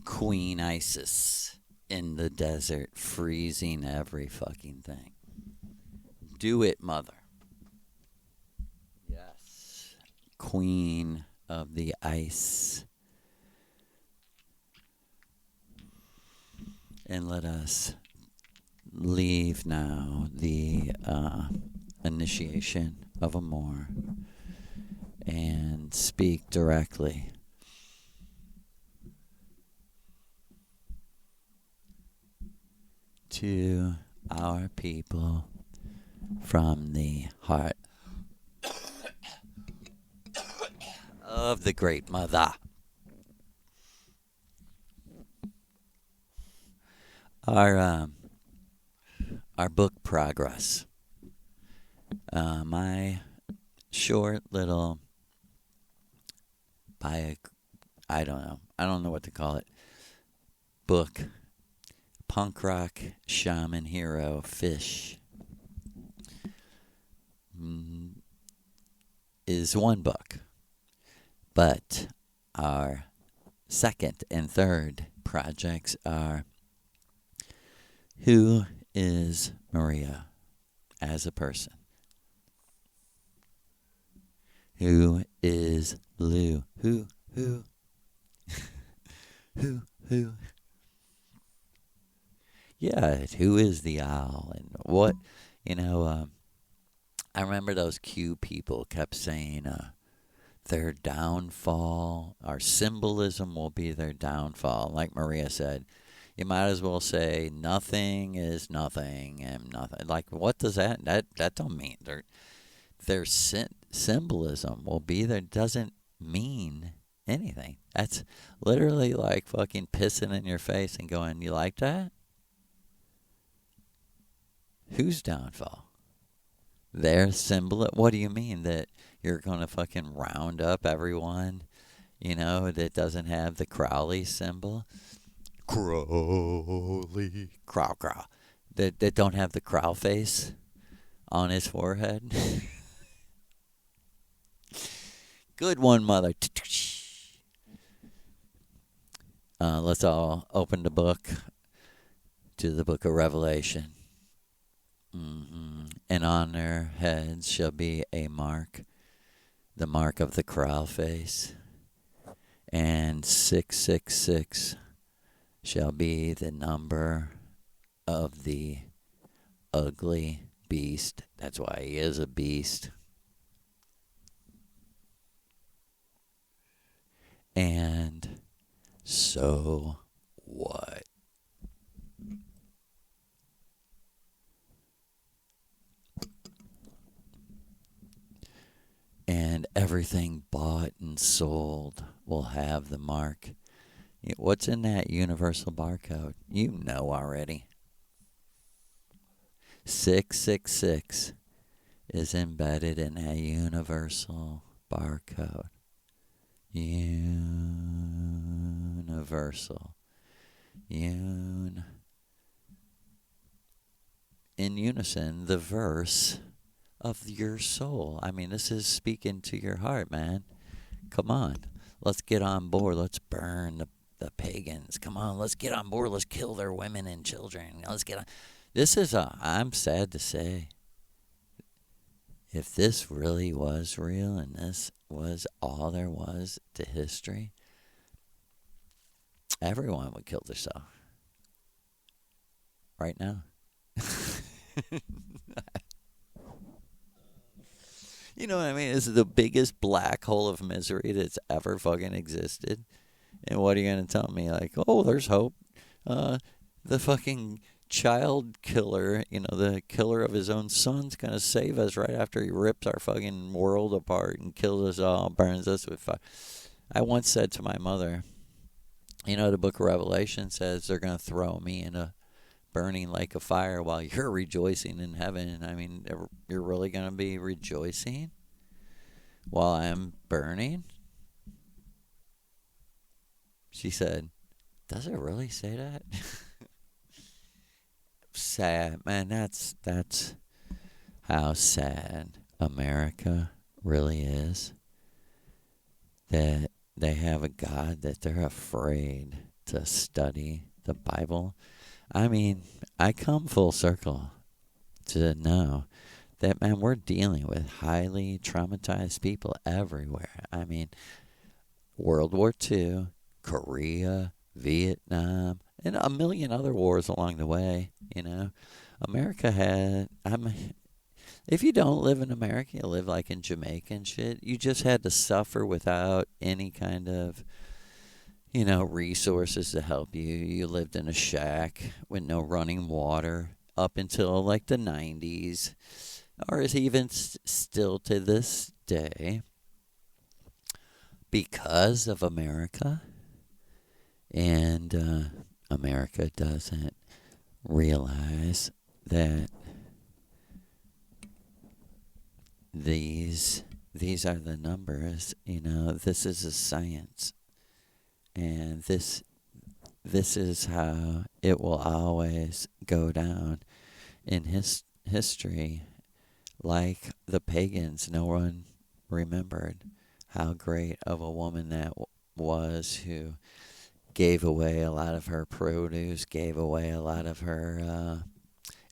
Queen Isis in the desert, freezing every fucking thing. Do it, mother. Yes. Queen of the ice. And let us leave now the initiation of Amor and speak directly to our people from the heart of the Great Mother. Our book progress. My short little I don't know what to call it, book, Punk Rock Shaman Hero Fish, is one book. But our second and third projects are, who is Maria as a person? Who is Lou? Who? Who? Yeah, who is the owl? And what, I remember those Q people kept saying their downfall, our symbolism will be their downfall. Like Maria said, you might as well say nothing is nothing and nothing. Like, what does that don't mean? their symbolism will be there doesn't mean anything. That's literally like fucking pissing in your face and going, you like that? Whose downfall? Their symbol? What do you mean that you're going to fucking round up everyone, that doesn't have the Crowley symbol? Crowley. Crow. That don't have the crow face on his forehead? Good one, mother. Let's all open the book to the book of Revelation. And on their heads shall be a mark, the mark of the crow face. And 666 shall be the number of the ugly beast. That's why he is a beast. And so what? And everything bought and sold will have the mark. What's in that universal barcode? You know already. 666 is embedded in that universal barcode. Universal. In unison, the verse of your soul. I mean, this is speaking to your heart, man. Come on. Let's get on board. Let's burn the pagans. Come on, let's get on board. Let's kill their women and children. Let's get on. I'm sad to say, if this really was real and this was all there was to history, everyone would kill themselves. Right now. You know what I mean? This is the biggest black hole of misery that's ever fucking existed. And what are you going to tell me? Like, oh, there's hope. The fucking child killer, the killer of his own son's going to save us right after he rips our fucking world apart and kills us all, burns us with fire. I once said to my mother, the book of Revelation says they're going to throw me in a burning lake of fire while you're rejoicing in heaven. I mean, you're really going to be rejoicing while I'm burning? She said, does it really say that? Sad, man. That's how sad America really is. That they have a God that they're afraid to study the Bible. I mean, I come full circle to know that, man, we're dealing with highly traumatized people everywhere. I mean, World War II, Korea, Vietnam, and a million other wars along the way, America had, if you don't live in America, you live like in Jamaica and shit, you just had to suffer without any kind of, resources to help you. You lived in a shack with no running water up until like the 90s, or is even still to this day, because of America. And America doesn't realize that these are the numbers. This is a science. And this is how it will always go down in history. Like the pagans, no one remembered how great of a woman that was, who gave away a lot of her produce, gave away a lot of her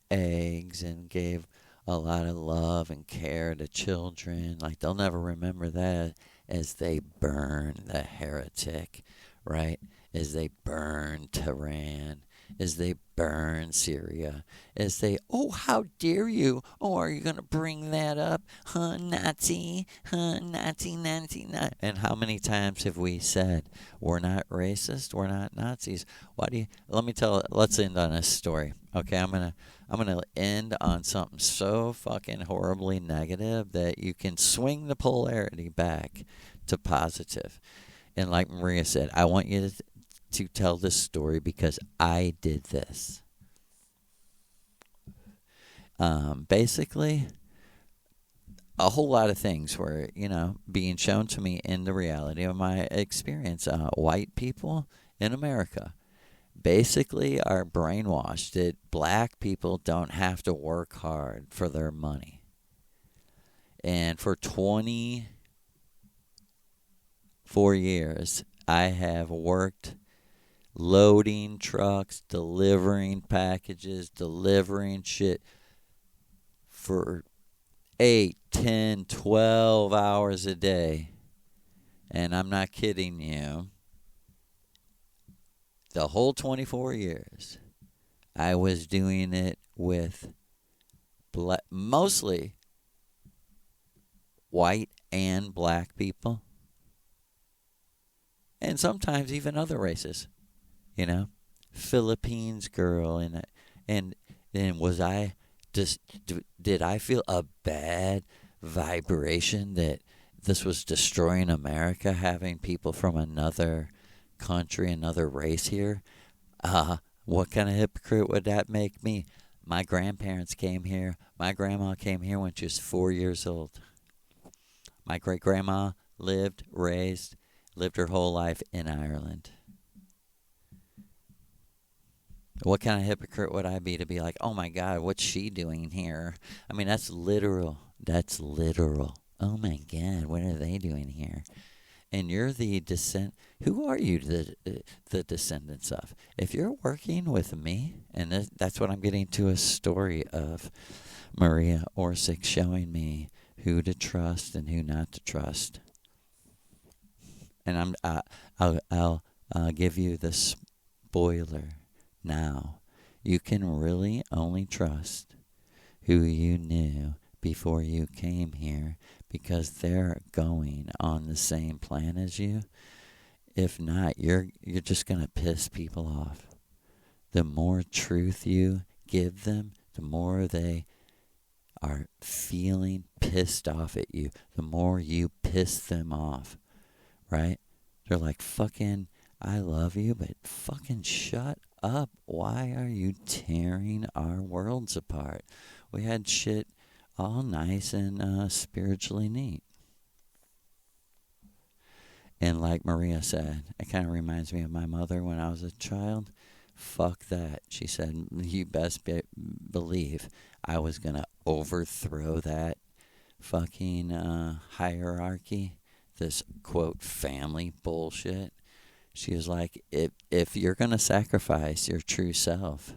eggs, and gave a lot of love and care to children. Like, they'll never remember that as they burn the heretic, right? As they burn Tehran, as they burn Syria, as they, oh, how dare you? Oh, are you going to bring that up? Huh, Nazi? Huh, Nazi, Nazi, Nazi. And how many times have we said, we're not racist, we're not Nazis? Why do you, let's end on this story. Okay, I'm gonna end on something so fucking horribly negative that you can swing the polarity back to positive. And like Maria said, I want you to tell this story because I did this. Basically, a whole lot of things were, being shown to me in the reality of my experience. White people in America basically are brainwashed that black people don't have to work hard for their money. And for 24 years, I have worked loading trucks, delivering packages, delivering shit for 8, 10, 12 hours a day. And I'm not kidding you. The whole 24 years, I was doing it with mostly white and black people. And sometimes even other races. Philippines girl, and then did I feel a bad vibration that this was destroying America, having people from another country, another race here? What kind of hypocrite would that make me? My grandparents came here. My grandma came here when she was 4 years old. My great grandma lived her whole life in Ireland. What kind of hypocrite would I be to be like, oh my God, what's she doing here? I mean, that's literal. That's literal. Oh my God, what are they doing here? And you're the who are you the descendants of? If you're working with me, and that's what I'm getting to a story of Maria Orsic showing me who to trust and who not to trust. And I'll give you the spoiler now. You can really only trust who you knew before you came here, because they're going on the same plan as you. If not, you're just going to piss people off. The more truth you give them, the more they are feeling pissed off at you, the more you piss them off, right? They're like, fucking, I love you, but fucking shut up. Why are you tearing our worlds apart? We had shit all nice and spiritually neat. And like Maria said, it kind of reminds me of my mother when I was a child. Fuck that. She said, you best believe I was going to overthrow that fucking hierarchy, this, quote, family bullshit. She was like, if you're going to sacrifice your true self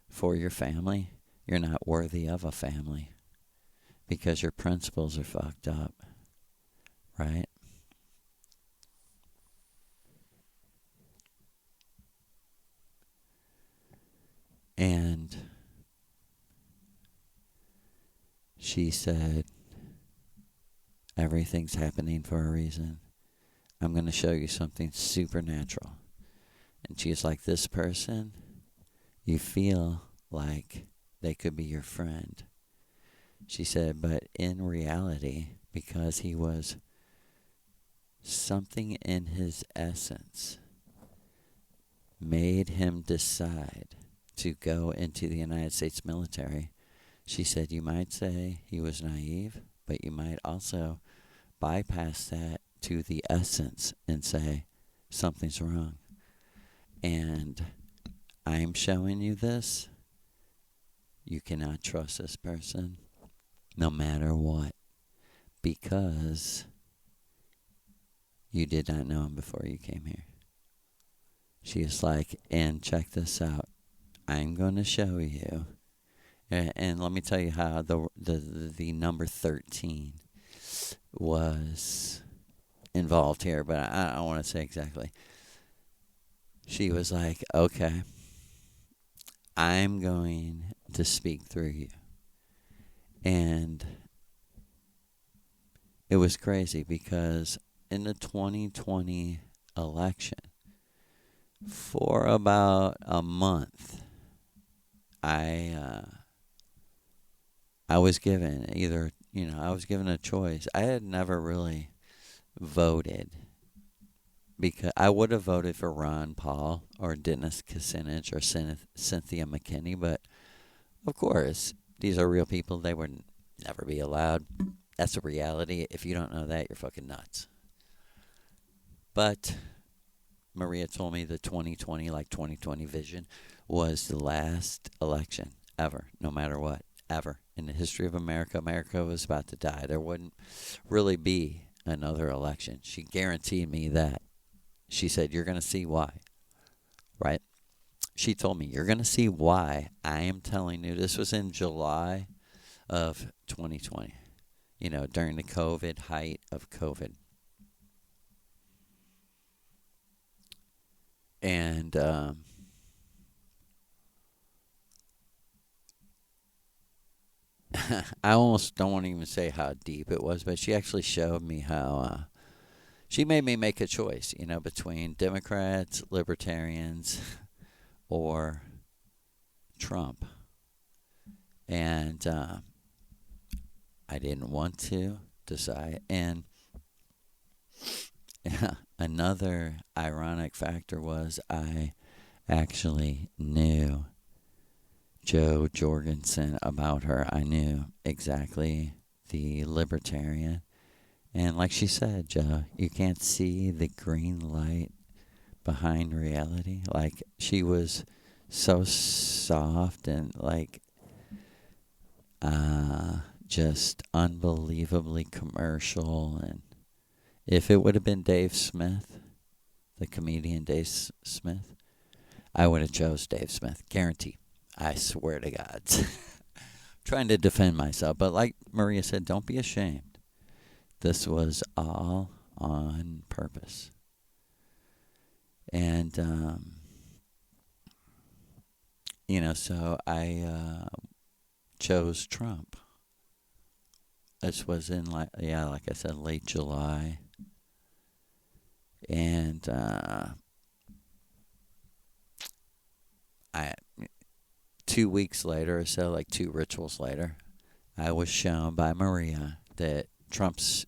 for your family, you're not worthy of a family, because your principles are fucked up, right? And she said, everything's happening for a reason. I'm going to show you something supernatural. And she's like, this person, you feel like they could be your friend. She said, but in reality, because he was something in his essence made him decide to go into the United States military. She said, you might say he was naive, but you might also bypass that to the essence and say something's wrong. And I'm showing you this. You cannot trust this person no matter what, because you did not know him before you came here. She is like, and check this out. I'm going to show you. And let me tell you how the number 13 was involved here, but I don't want to say exactly. She was like, okay, I'm going to speak through you. And it was crazy because in the 2020 election, for about a month, I was given I was given a choice. I had never really voted because I would have voted for Ron Paul or Dennis Kucinich or Cynthia McKinney, but of course, these are real people. They would never be allowed. That's a reality. If you don't know that, you're fucking nuts. But Maria told me the 2020 vision was the last election ever, no matter what, ever. In the history of America, America was about to die. There wouldn't really be another election. She guaranteed me that. She said, you're going to see why, right? She told me, you're going to see why I am telling you. This was in July of 2020, during the COVID height of COVID. And I almost don't want to even say how deep it was, but she actually showed me how she made me make a choice, between Democrats, Libertarians, or Trump. And I didn't want to decide. And another ironic factor was I actually knew Jo Jorgensen about her. I knew exactly the libertarian. And like she said, Joe, you can't see the green light behind reality. Like, she was so soft and just unbelievably commercial. And if it would have been Dave Smith, the comedian Dave Smith, I would have chose Dave Smith. Guarantee. I swear to God. Trying to defend myself. But like Maria said, don't be ashamed. This was all on purpose. And, so I chose Trump. This was in, like I said, late July. And I 2 weeks later or so, like 2 rituals later, I was shown by Maria that Trump's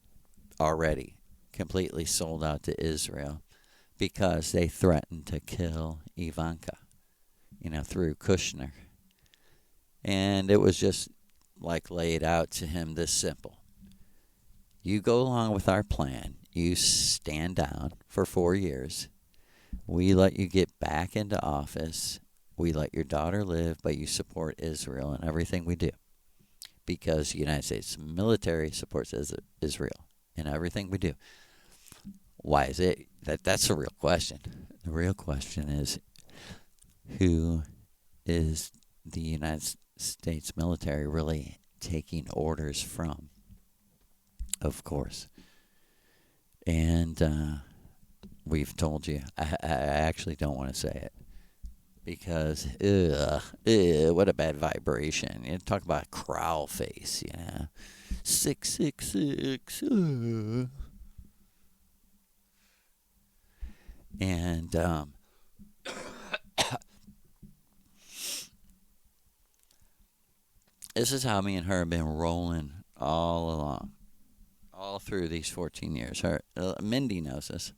already completely sold out to Israel because they threatened to kill Ivanka, through Kushner. And it was just laid out to him this simple. You go along with our plan. You stand down for 4 years. We let you get back into office. We let your daughter live, but you support Israel in everything we do. Because the United States military supports Israel in everything we do. Why is it? That's the real question. The real question is, who is the United States military really taking orders from? Of course. And we've told you. I actually don't want to say it. Because, what a bad vibration. You talk about a crowl face, 666. And this is how me and her have been rolling all along, all through these 14 years. Mindy knows this.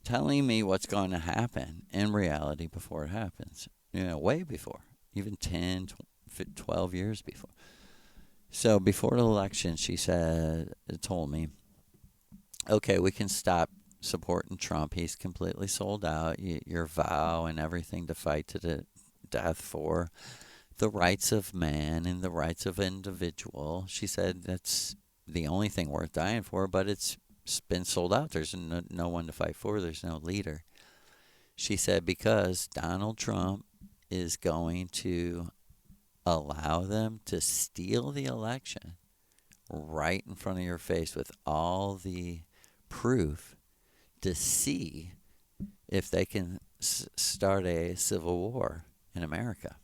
Telling me what's going to happen in reality before it happens. Way before. Even 10, 12 years before. So before the election, she told me, okay, we can stop supporting Trump. He's completely sold out. Your vow and everything to fight to the death for the rights of man and the rights of individual. She said that's the only thing worth dying for, but it's been sold out. There's no one to fight for. There's no leader. She said because Donald Trump is going to allow them to steal the election right in front of your face with all the proof to see if they can start a civil war in America.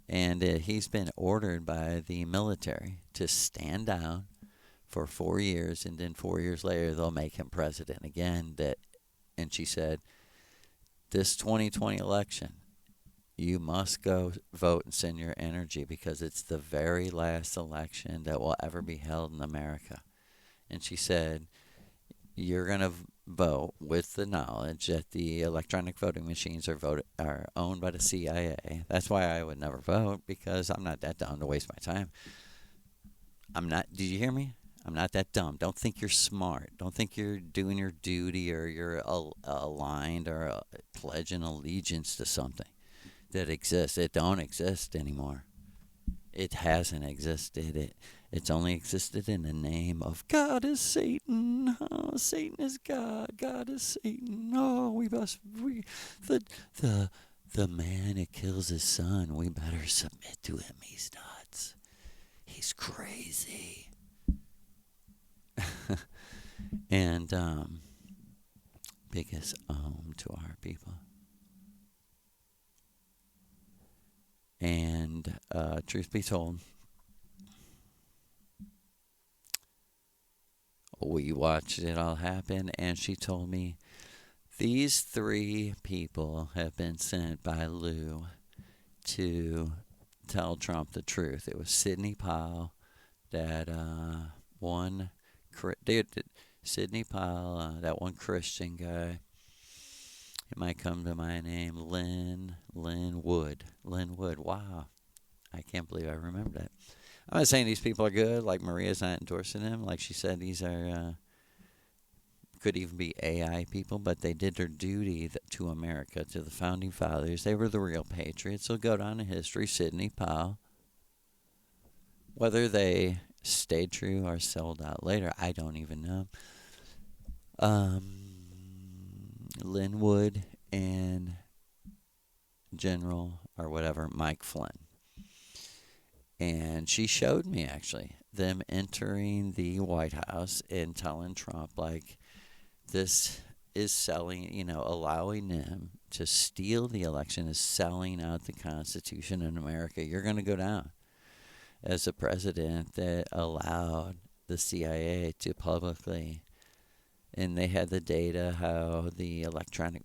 And he's been ordered by the military to stand down for 4 years, and then 4 years later they'll make him president again. And she said, this 2020 election, you must go vote and send your energy, because it's the very last election that will ever be held in America. And she said, you're going to vote with the knowledge that the electronic voting machines are owned by the CIA. That's why I would never vote, because I'm not that dumb to waste my time. I'm not. Did you hear me? I'm not that dumb. Don't think you're smart. Don't think you're doing your duty, or you're aligned or pledging allegiance to something that exists. It don't exist anymore. It hasn't existed. It's only existed in the name of God is Satan. Oh, Satan is God. God is Satan. Oh, the man that kills his son, we better submit to him. He's nuts. He's crazy. And biggest to our people. And truth be told, we watched it all happen, and she told me these 3 people have been sent by Lou to tell Trump the truth. It was Sidney Powell, that Sidney Powell, that one Christian guy. It might come to my name, Lynn Wood. Wow. I can't believe I remember that. I'm not saying these people are good, like Maria's not endorsing them. Like she said, these are, could even be AI people, but they did their duty to America, to the founding fathers. They were the real patriots. They'll go down in history. Sidney Powell. Whether they stayed true or sold out later, I don't even know. Linwood and General or whatever, Mike Flynn. And she showed me, actually, them entering the White House and telling Trump, like, this is selling, allowing them to steal the election is selling out the Constitution in America. You're going to go down as a president that allowed the CIA to publicly, and they had the data how the electronic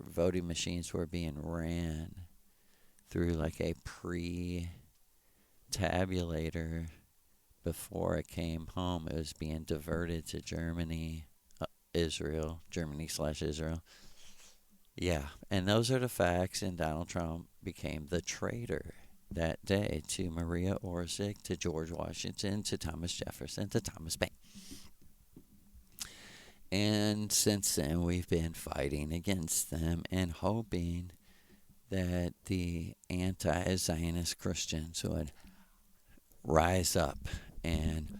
voting machines were being ran through like a pre-tabulator before it came home. It was being diverted to Germany, Germany/Israel. Yeah, and those are the facts, and Donald Trump became the traitor that day to Maria Orsic, to George Washington, to Thomas Jefferson, to Thomas Paine. And since then, we've been fighting against them and hoping that the anti-Zionist Christians would rise up and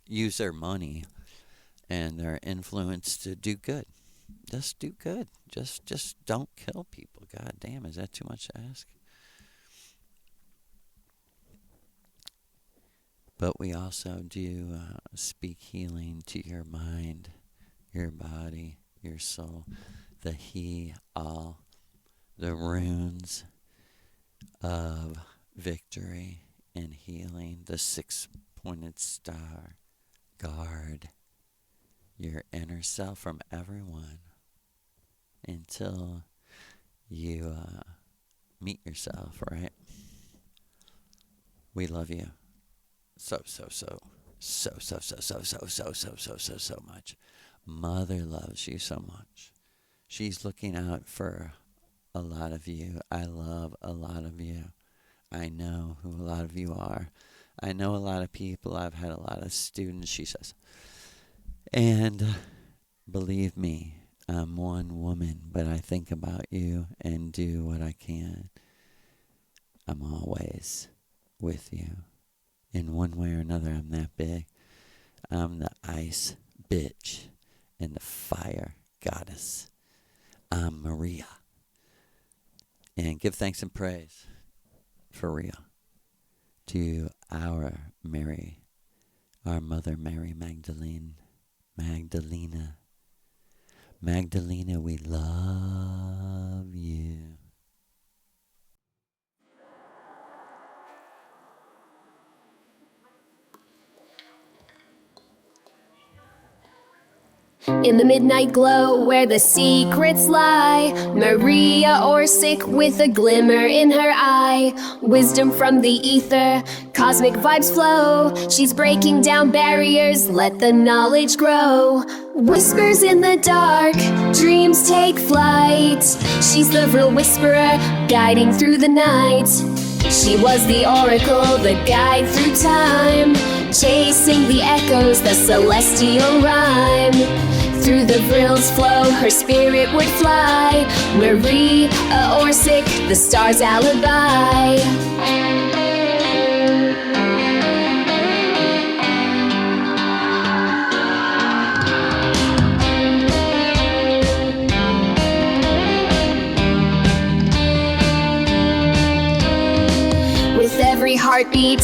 use their money and their influence to do good. Just do good. Just don't kill people. God damn, is that too much to ask? But we also do speak healing to your mind, your body, your soul, the all, the runes of victory and healing, the 6-pointed star. Guard your inner self from everyone until you meet yourself, right? We love you so much. Mother loves you so much. She's looking out for a lot of you. I love a lot of you. I know who a lot of you are. I know a lot of people. I've had a lot of students, she says. And believe me, I'm one woman, but I think about you and do what I can. I'm always with you. In one way or another, I'm that big. I'm the ice bitch and the fire goddess. I'm Maria. And give thanks and praise, for real, to our Mother Mary Magdalena. Magdalena, we love you. In the midnight glow where the secrets lie, Maria Orsic with a glimmer in her eye. Wisdom from the ether, cosmic vibes flow. She's breaking down barriers, let the knowledge grow. Whispers in the dark, dreams take flight. She's the real whisperer, guiding through the night. She was the oracle, the guide through time, chasing the echoes, the celestial rhyme. Through the vril's flow, her spirit would fly. Maria Orsic, the star's alibi. With every heartbeat,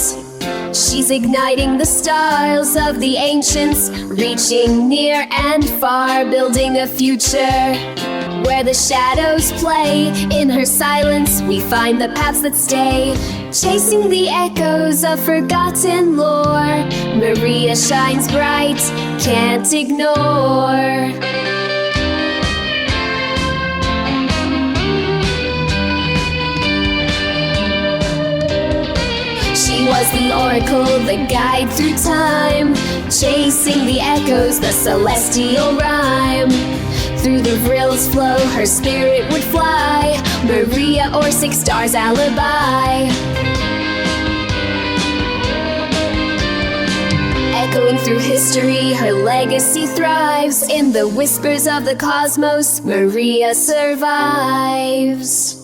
she's igniting the stars of the ancients, reaching near and far, building a future where the shadows play. In her silence, we find the paths that stay, chasing the echoes of forgotten lore. Maria shines bright, can't ignore. She was the oracle, the guide through time, chasing the echoes, the celestial rhyme. Through the vril's flow, her spirit would fly. Maria Orsic, star's alibi. Echoing through history, her legacy thrives. In the whispers of the cosmos, Maria survives.